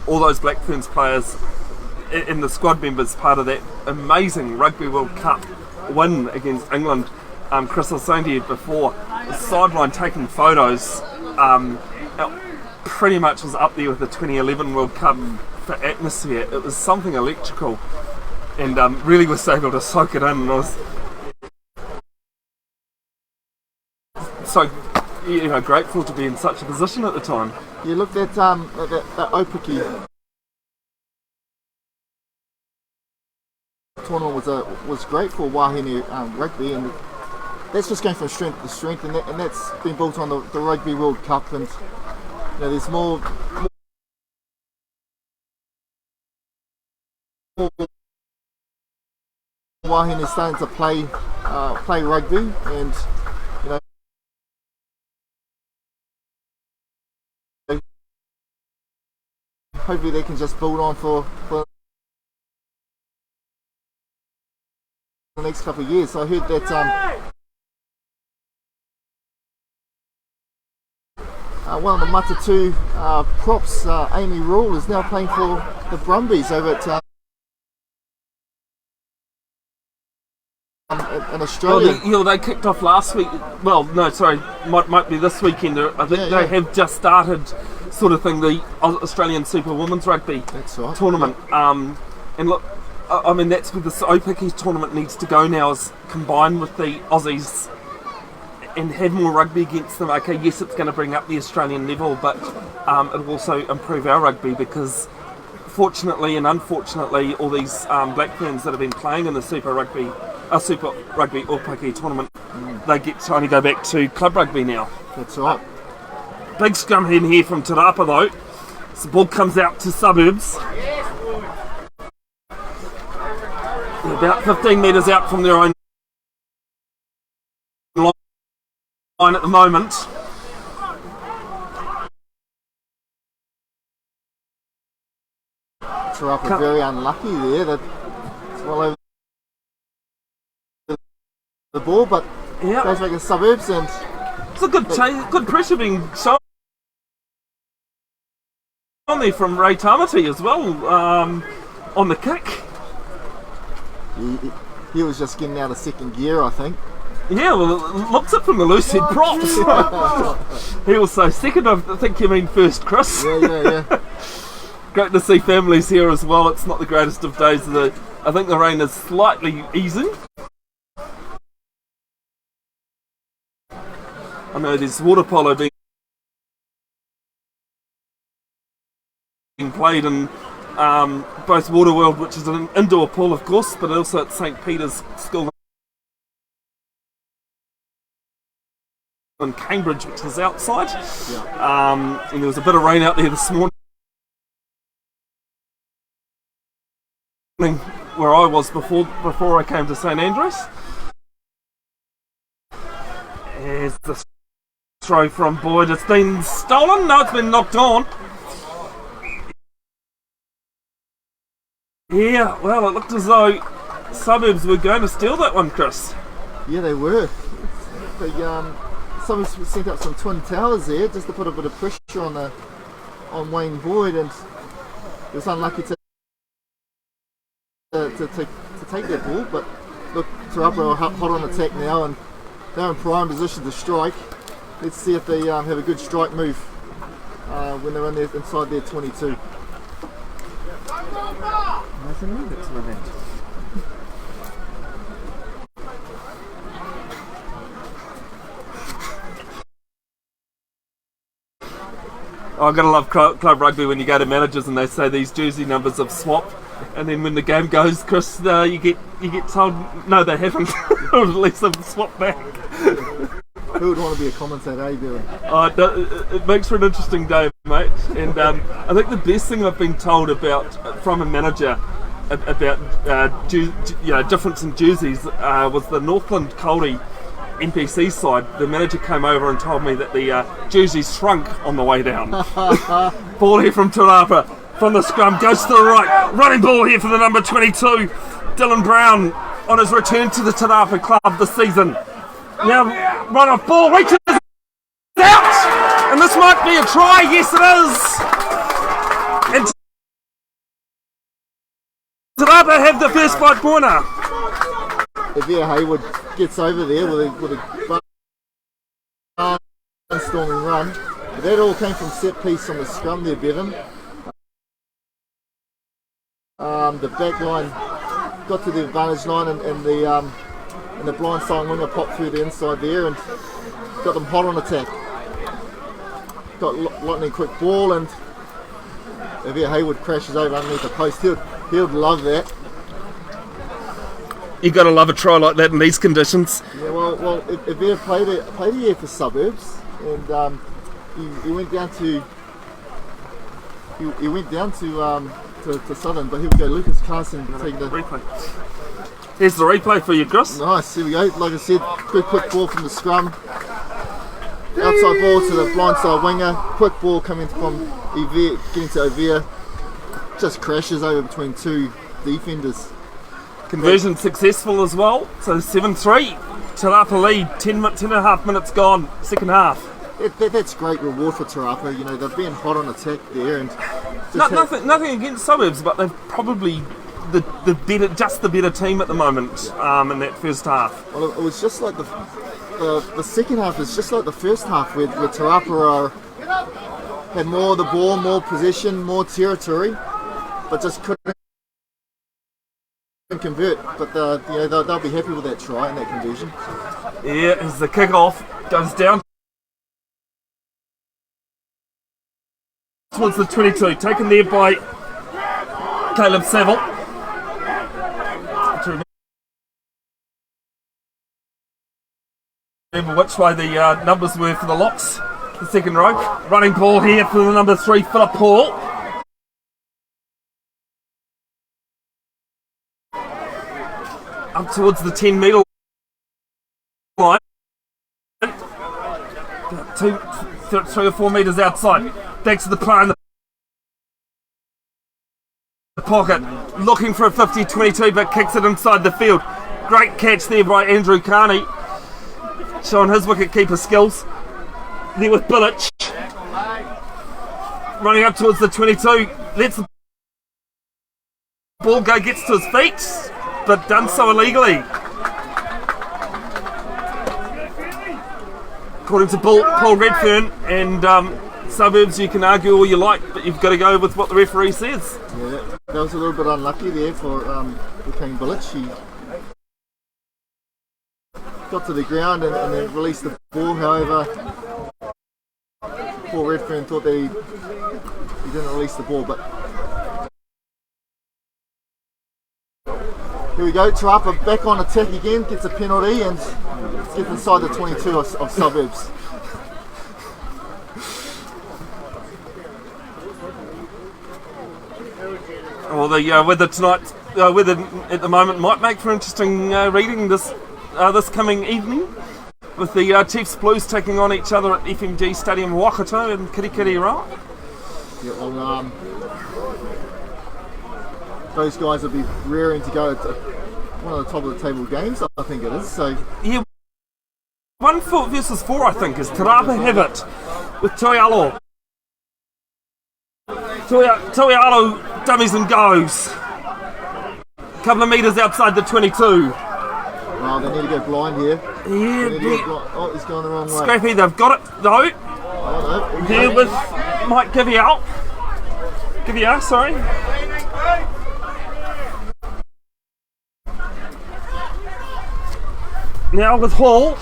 all those Black Ferns players in the squad members part of that amazing Rugby World Cup win against England. Chris, I was saying to you before, the sideline taking photos pretty much was up there with the 2011 World Cup for atmosphere. It was something electrical, and really was able to soak it in. And I was so grateful to be in such a position at the time. you looked at that Opiki tournament was great for Wahine rugby, and that's just going from strength to strength, and that's been built on the Rugby World Cup, and there's more Wahine is starting to play rugby, and hopefully they can just build on for the next couple of years. So I heard that one of the Matatu props, Amy Rule, is now playing for the Brumbies over at in Australia. Well, they kicked off last week. Well, no, sorry, might be this weekend. I think they have just started, sort of thing, the Australian Super Women's Rugby tournament. And look, I mean, that's where the Opiki tournament needs to go now, is combined with the Aussies and have more rugby against them. Okay, yes, it's going to bring up the Australian level, but it'll also improve our rugby, because fortunately and unfortunately, all these Black Ferns that have been playing in the Super Rugby Opiki tournament, they get to only go back to club rugby now. That's right. Big scrum in here from Te Rapa though. So the ball comes out to Suburbs. about 15 metres out from their own line at the moment. Rapa very unlucky there. That's well over the ball, but goes back to Suburbs, and it's a good pressure being shown on there from Ray Tamati as well on the kick. He was just getting out of second gear, I think. Yeah, well, it looks it from the loose head props. He was so second, I think you mean first, Chris. Yeah. Great to see families here as well. It's not the greatest of days. I think the rain is slightly easing. I know there's water polo being played in both Waterworld, which is an indoor pool of course, but also at St. Peter's School in Cambridge, which is outside. And there was a bit of rain out there this morning where I was before I came to St. Andrews. Here's the throw from Boyd. It's been stolen. No, it's been knocked on. Yeah, well, it looked as though Suburbs were going to steal that one, Chris. Yeah, they were. Suburbs sent out some twin towers there just to put a bit of pressure on Wayne Boyd, and he was unlucky to take that ball. But look, Te Rapa are hot on attack now, and they're in prime position to strike. Let's see if they have a good strike move when they're inside their 22. I've got to love club rugby when you go to managers and they say these jersey numbers have swapped, and then when the game goes, Chris, you get told no, they haven't, or at least they've swapped back. Who would want to be a commentator, Bevin? It makes for an interesting day, mate. And I think the best thing I've been told from a manager about difference in jerseys was the Northland Coldy NPC side. The manager came over and told me that the jerseys shrunk on the way down. Ball here from Te Rapa from the scrum, goes to the right, running ball here for the number 22, Dylan Brown, on his return to the Te Rapa club this season. Now run off ball, reaches out, and this might be a try. Yes, it is. And Te Rapa have the first fight corner. If Hayward gets over there with a barnstorming run, but that all came from set piece on the scrum there, Bevin. The back line got to the advantage line, and the blindside winger popped through the inside there and got them hot on attack. Got lightning quick ball, and if Hayward crashes over underneath the post, he'll love that. You got to love a try like that in these conditions. Yeah, well, if he played here for Suburbs, and he went down to Southern, but here we go, Lucas Carson taking the replay. Here's the replay for you, Chris. Nice, here we go. Like I said, quick ball from the scrum. Outside ball to the blindside winger. Quick ball coming from Evere, getting to Evere. Just crashes over between two defenders. Conversion successful as well. So 7-3. Te Rapa lead. 10 and a half minutes gone. Second half. That's great reward for Te Rapa. You know, they've been hot on attack there, and nothing against Suburbs, but they've probably the better team at the moment in that first half. Well, it was just like the second half is just like the first half, where Te Rapa had more of the ball, more possession, more territory, but just couldn't convert. But they'll be happy with that try and that conversion. Yeah, as the kick-off goes down towards the 22, taken there by Caleb Saville. Remember which way the numbers were for the locks. The second row. Running ball here for the number 3, Philip Hall. up towards the 10 metre line. 3 or 4 metres outside. Back to the player in the pocket. Looking for a 50-22, but kicks it inside the field. Great catch there by Andrew Carney. Showing his wicket-keeper skills. There with Bilic. Running up towards the 22. Lets the ball go, gets to his feet, but done so illegally. According to Paul Redfern and Suburbs, you can argue all you like, but you've got to go with what the referee says. Yeah, that was a little bit unlucky there for King Bilic. He got to the ground and then released the ball. However, Paul Redfern thought that he didn't release the ball, but here we go. Rapa back on attack again, gets a penalty and gets inside the 22 of Suburbs. Well, the weather tonight, weather at the moment might make for interesting reading this coming evening, with the Chiefs Blues taking on each other at FMG Stadium Waikato in Kirikiri. Yeah, well, those guys will be raring to go to one of the top of the table games, I think it is. So yeah, 1 versus 4, I think, is Te Rapa have it with Toialo. Toialo dummies and goes. A couple of metres outside the 22. Oh, they need to go blind here. Yeah, oh, he's going the wrong way. Scrappy, they've got it though. Oh, no. Here with Mike Givial, sorry. Now with Hall,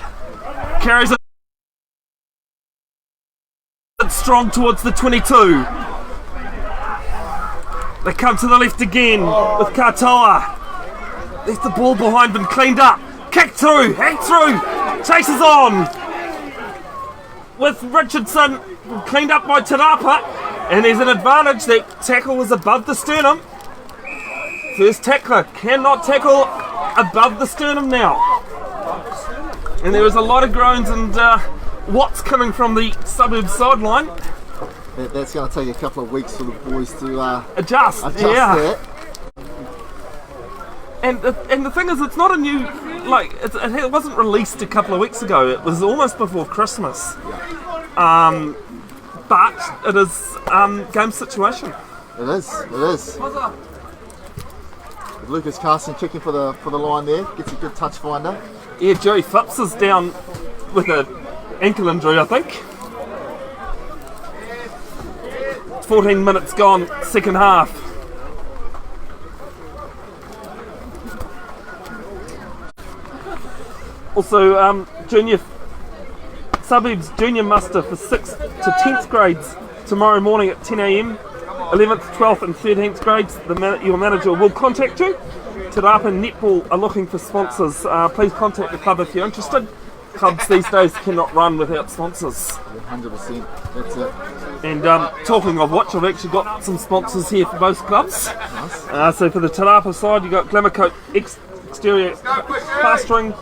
carries it strong towards the 22. They come to the left again with Katoa. Left the ball behind, been cleaned up. Kick through, hack through, chases on. With Richardson cleaned up by Te Rapa, and there's an advantage. That tackle was above the sternum. First tackler cannot tackle above the sternum now. And there was a lot of groans and what's coming from the Suburbs sideline. That's going to take a couple of weeks for the boys to adjust yeah. That. And the thing is, it's not a new, it wasn't released a couple of weeks ago. It was almost before Christmas. Yeah. But it is game situation. It is. Lucas Carson kicking for the line there, gets a good touch finder. Yeah, Joey Phipps is down with an ankle injury, I think. 14 minutes gone, second half. Also, Suburbs junior muster for 6th to 10th grades tomorrow morning at 10 a.m. 11th, 12th and 13th grades, your manager will contact you. Te Rapa Netball are looking for sponsors. Please contact the club if you're interested. Clubs these days cannot run without sponsors. 100%, that's it. And talking of which, I've actually got some sponsors here for both clubs. Nice. So for the Te Rapa side, you've got Glamourcoat Exterior Plastering,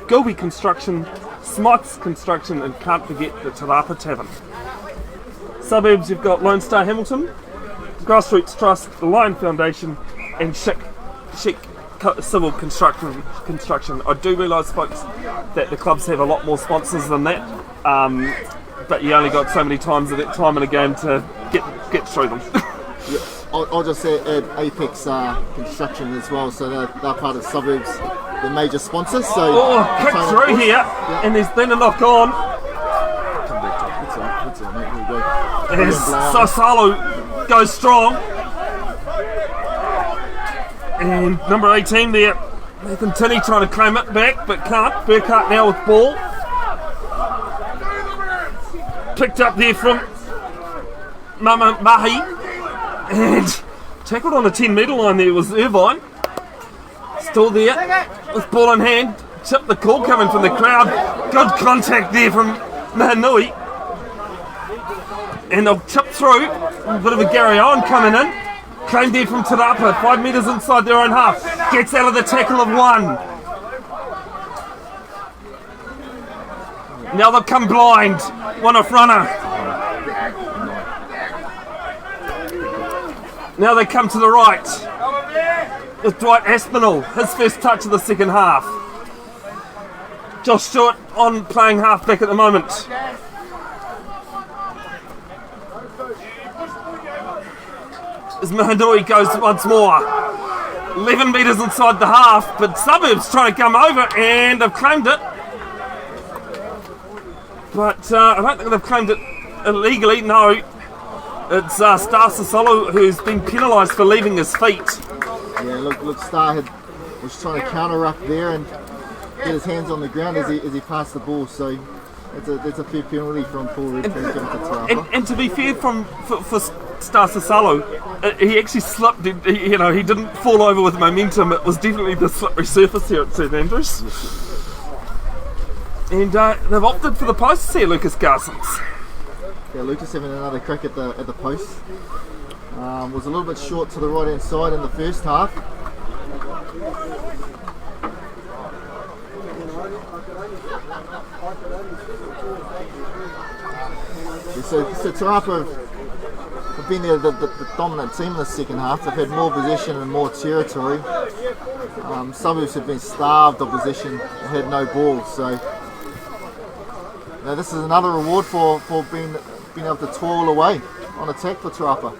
Gilby Construction, Smyth's Construction, and can't forget the Te Rapa Tavern. Suburbs, you've got Lone Star Hamilton, Grassroots Trust, the Lion Foundation, and Chic Civil Construction. I do realise, folks, that the clubs have a lot more sponsors than that, but you only got so many times in a game to get through them. Yeah, I'll just add Apex Construction as well, so they're part of Suburbs, the major sponsors. So kick through here, yeah. And there's been a knock on. Come back to it. It's on, mate. Here we go. As Sosalo goes strong. And number 18 there, Nathan Tinney trying to claim it back, but can't. Burkhart now with ball. Picked up there from Mama Mahi. And tackled on the 10 metre line there was Irvine. Still there, with ball in hand. Chip the call coming from the crowd. Good contact there from Mahanui. And they'll chip through. A bit of a Gary Owen coming in. Claimed there from Te Rapa, 5 metres inside their own half. Gets out of the tackle of one. Now they've come blind. One off runner. Now they come to the right with Dwight Aspinall, his first touch of the second half. Josh Stewart on playing halfback at the moment. As Mahanui goes once more. 11 metres inside the half, but Suburbs trying to come over and they've claimed it. But I don't think they've claimed it illegally, no. It's Star Sasolo who's been penalised for leaving his feet. Yeah, look, Star was trying to counter up there and get his hands on the ground as he passed the ball, so it's a fair penalty from Paul Redfern given to Rapa. And to be fair for Star Sasolo, he actually slipped, he didn't fall over with momentum, it was definitely the slippery surface here at St Andrews. And they've opted for the posts here, Lucas Garsons. Yeah, Lucas having another crack at the post. Was a little bit short to the right hand side in the first half. Yeah, so Te Rapa have been the dominant team in the second half. They've had more possession and more territory. Suburbs have been starved of possession and had no ball. So now this is another reward for being able to toil away on attack for Te Rapa.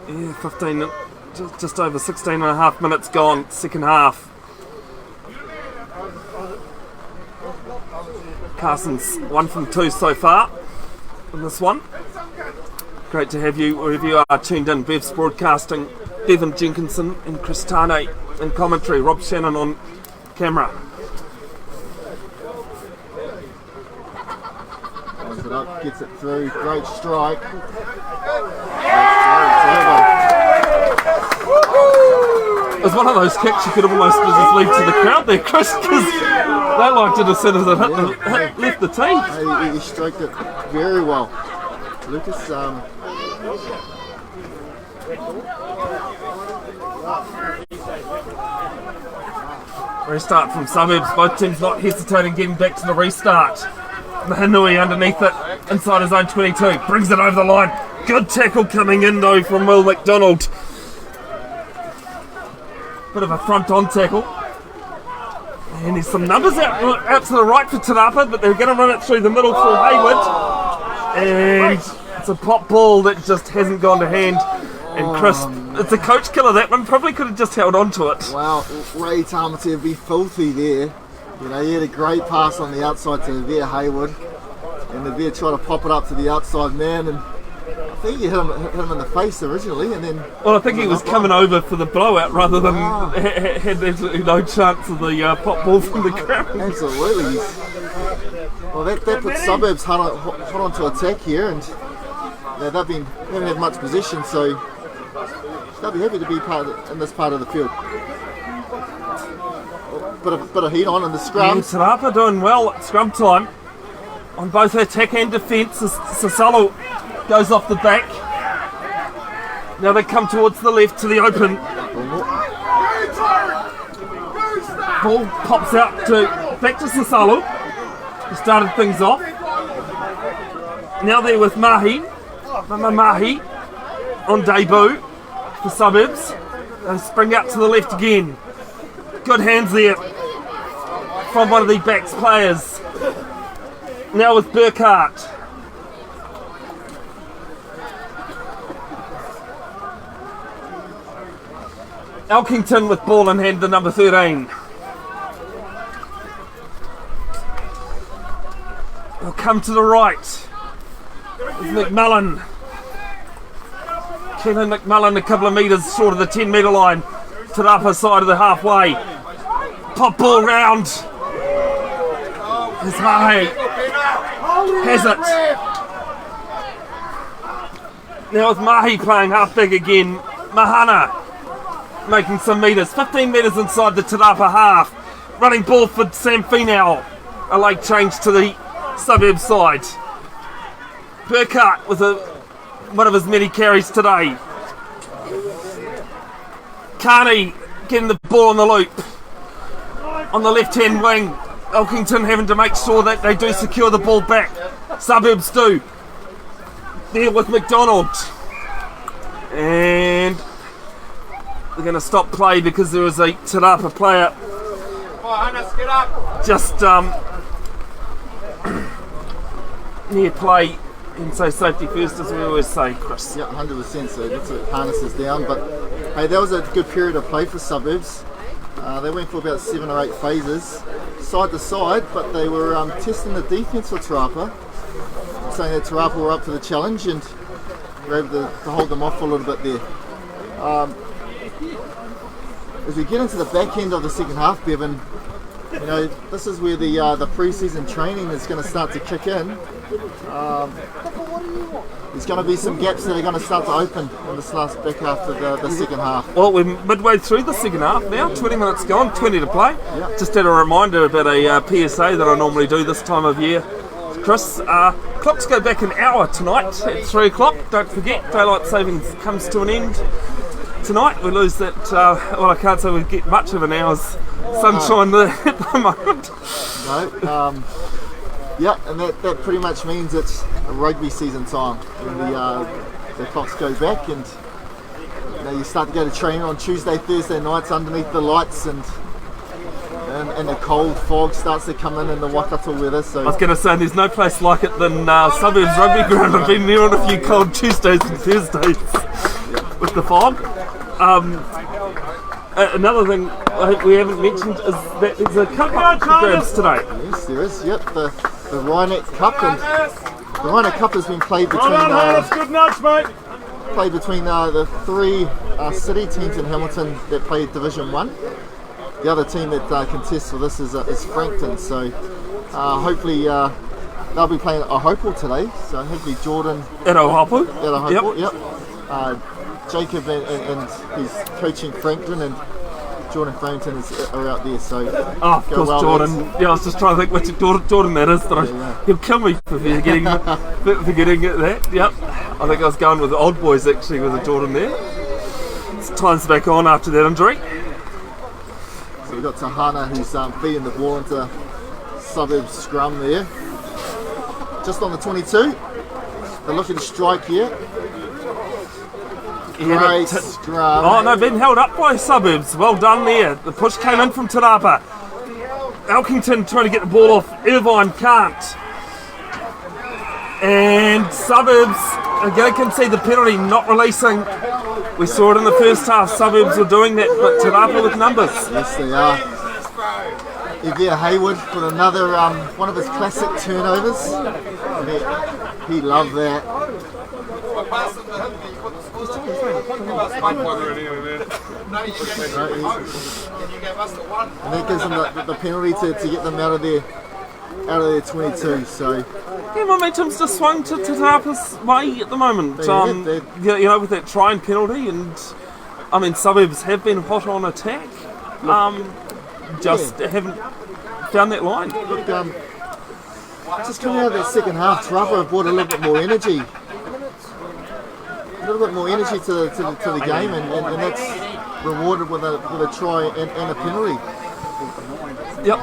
Yeah, 15, just over 16 and a half minutes gone, second half. Carson's 1 from 2 so far in this one. Great to have you wherever you are tuned in. Bev's broadcasting, Bevin, Jenkinson and Chris Tane in commentary, Rob Shannon on camera. Opens it up, gets it through, great strike. It was one of those kicks you could almost just leave to the crowd there, Chris, because they liked it as soon as it left the tee. He stroked it very well. Lucas, restart from Suburbs, both teams not hesitating getting back to the restart. Mahanui underneath it, inside his own 22, brings it over the line. Good tackle coming in though from Will McDonald. Bit of a front-on tackle. And there's some numbers out to the right for Te Rapa, but they're going to run it through the middle for Hayward. And it's a pop ball that just hasn't gone to hand. And Chris, it's a coach killer. That one probably could have just held on to it. Wow, Ray Tamati would be filthy there. You know, he had a great pass on the outside to Vere Hayward. And the Vere tried to pop it up to the outside man, and I think he hit him in the face originally, and then... Well, I think he was coming over for the blowout rather than had absolutely no chance of the pop ball from the ground. Absolutely. Well, that puts Suburbs hot onto attack here, and they haven't had much position, so they'll be happy to be in this part of the field. Bit of heat on in the scrum. Te Rapa doing well at scrum time on both attack and defence. Sasalo goes off the back. Now they come towards the left to the open. Ball pops out back to Sasalo, who started things off. Now they're with Mahi on debut for Suburbs. They spring out to the left again. Good hands there from one of the backs players. Now with Burkhart. Elkington with ball in hand, the number 13. They'll come to the right. With McMullen. Kevin McMullen a couple of metres short of the 10 metre line. To the upper side of the halfway. Pop ball round. It's Mahi. Has it. Now with Mahi playing halfback again. Mahana making some metres. 15 metres inside the Te Rapa half. Running ball for Sam Finau. A late change to the Suburbs side. Burkhart with one of his many carries today. Carney getting the ball on the loop. On the left hand wing. Elkington having to make sure that they do secure the ball back. Suburbs do. There with McDonald. And they're going to stop play because there is a Te Rapa player just near play. And so safety first, as we always say, Chris. Yeah, 100%. So that's it, harnesses down. But hey, that was a good period of play for Suburbs. They went for about 7 or 8 phases, side to side, but they were testing the defence for Te Rapa, saying that Te Rapa were up to the challenge and were able to hold them off a little bit there. As we get into the back end of the second half, Bevin, you know, this is where the pre-season training is going to start to kick in. There's going to be some gaps that are going to start to open in this last back half of the second half. Well, we're midway through the second half now, 20 minutes gone, 20 to play. Yep. Just had a reminder about a PSA that I normally do this time of year. Chris, clocks go back an hour tonight at 3 o'clock. Don't forget, daylight savings comes to an end tonight. We lose that, well, I can't say we get much of an hour's sunshine there at the moment. No, yeah, and that pretty much means it's a rugby season time when the clocks go back, and you know, you start to go to training on Tuesday, Thursday nights underneath the lights, and the cold fog starts to come in the Waikato weather. So I was going to say, there's no place like it than Suburbs Rugby Ground. I've been there on a few cold Tuesdays and Thursdays with the fog. Another thing I think we haven't mentioned is that there's a cup up for grabs today. Yes, there is. Yep, the Rhinet Cup, and the Rhinet Cup has been played between good nudge, mate. The 3 city teams in Hamilton that play Division 1. The other team that contests for this is Frankton. So hopefully they'll be playing at Ohopo today. So hopefully Jordan At Ohopo? At Ohopo, yep. Jacob and he's coaching Frankton, and Jordan Frankton are out there. So of course, well, Jordan. Yeah, I was just trying to think which Jordan that is, but he'll kill me for forgetting that. Yep. I think I was going with the old boys actually with the Jordan there. It's time's back on after that injury. So we've got Tahana who's feeding the ball into Suburbs scrum there. Just on the 22. They're looking to strike here. Great scrum. Oh no, been held up by Suburbs. Well done there. The push came in from Te Rapa. Elkington trying to get the ball off. Irvine can't. And Suburbs are going to concede the penalty, not releasing. We saw it in the first half. Suburbs were doing that, but Te Rapa with numbers. Yes, they are. Evere Hayward with another one of his classic turnovers. He loved that. And that gives them the penalty to get them out of their 22. So yeah, momentum's just swung to Te Rapa's way at the moment. You know, with that trying penalty, and I mean Suburbs have been hot on attack. Just haven't found that line. Look, just coming out of that second half, Te Rapa have brought a little bit more energy. A little bit more energy to the game, and that's rewarded with a try and a penalty. Yep.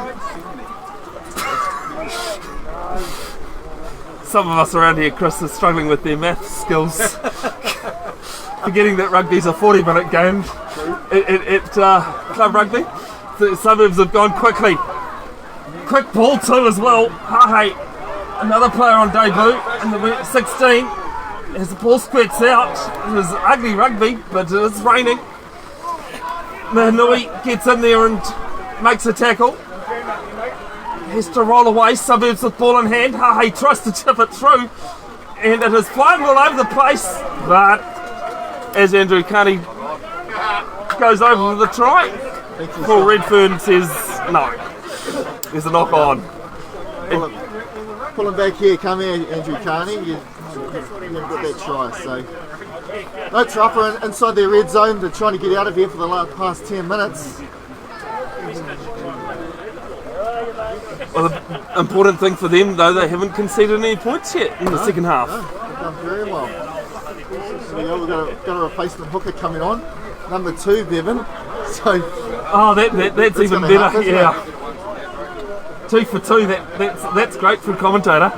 Some of us around here, Chris, are struggling with their math skills. Forgetting that rugby's a 40-minute game at club rugby. The Suburbs have gone quickly. Quick ball too as well. Hahe, another player on debut in the 16. As the ball squirts out, it is ugly rugby, but it is raining. Mahanui gets in there and makes a tackle. Has to roll away. Suburbs with ball in hand. Hahe tries to chip it through, and it is flying all over the place. But as Andrew Carney goes over with the try, Paul Redfern says no. There's a knock on. Pull him back here. Come here, Andrew Carney. You haven't got that try. So no, Te Rapa inside their red zone. They're trying to get out of here for the past 10 minutes. Well, the important thing for them, though, they haven't conceded any points yet in the second half. No, they've done very well. So we've got a replacement hooker coming on, number 2, Bevin. So that's even better. Yeah. 2 for 2. That's great for a commentator.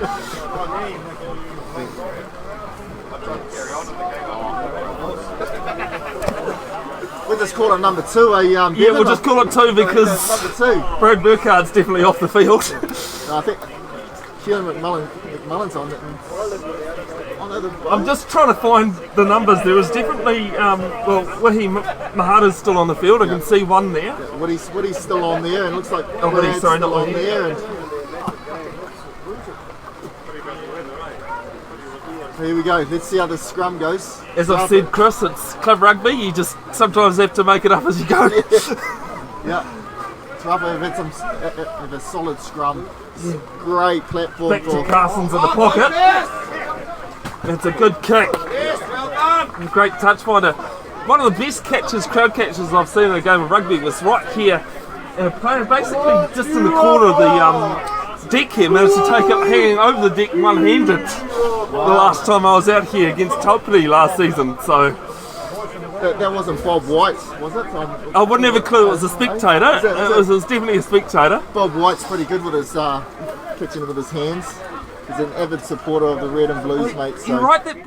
We'll just call it number 2. Yeah, we'll just call it 2 because number 2. Brad Burkhardt's definitely off the field. No, I think Keelan McMullen's on it. I'm just trying to find the numbers. There is definitely, Wahi Mahara's still on the field. I can see one there. Yeah, Woody's still on there, and looks like Woody's still on there. And here we go. Let's see how the scrum goes. As I've said, Chris, it's club rugby. You just sometimes have to make it up as you go. Yeah. Rapa have a solid scrum. Great platform. Back to Carson's in the pocket. It's a good kick. Great touch finder. One of the best catches, crowd catches I've seen in a game of rugby was right here. Playing basically just in the corner of the deck here. Managed to take it hanging over the deck one-handed. The last time I was out here against Taupiri last season. So that wasn't Bob White, was it? I wouldn't have a clue it was a spectator. It was definitely a spectator. Bob White's pretty good with his catching with his hands. He's an avid supporter of the Red and Blues, mate. So. You're right that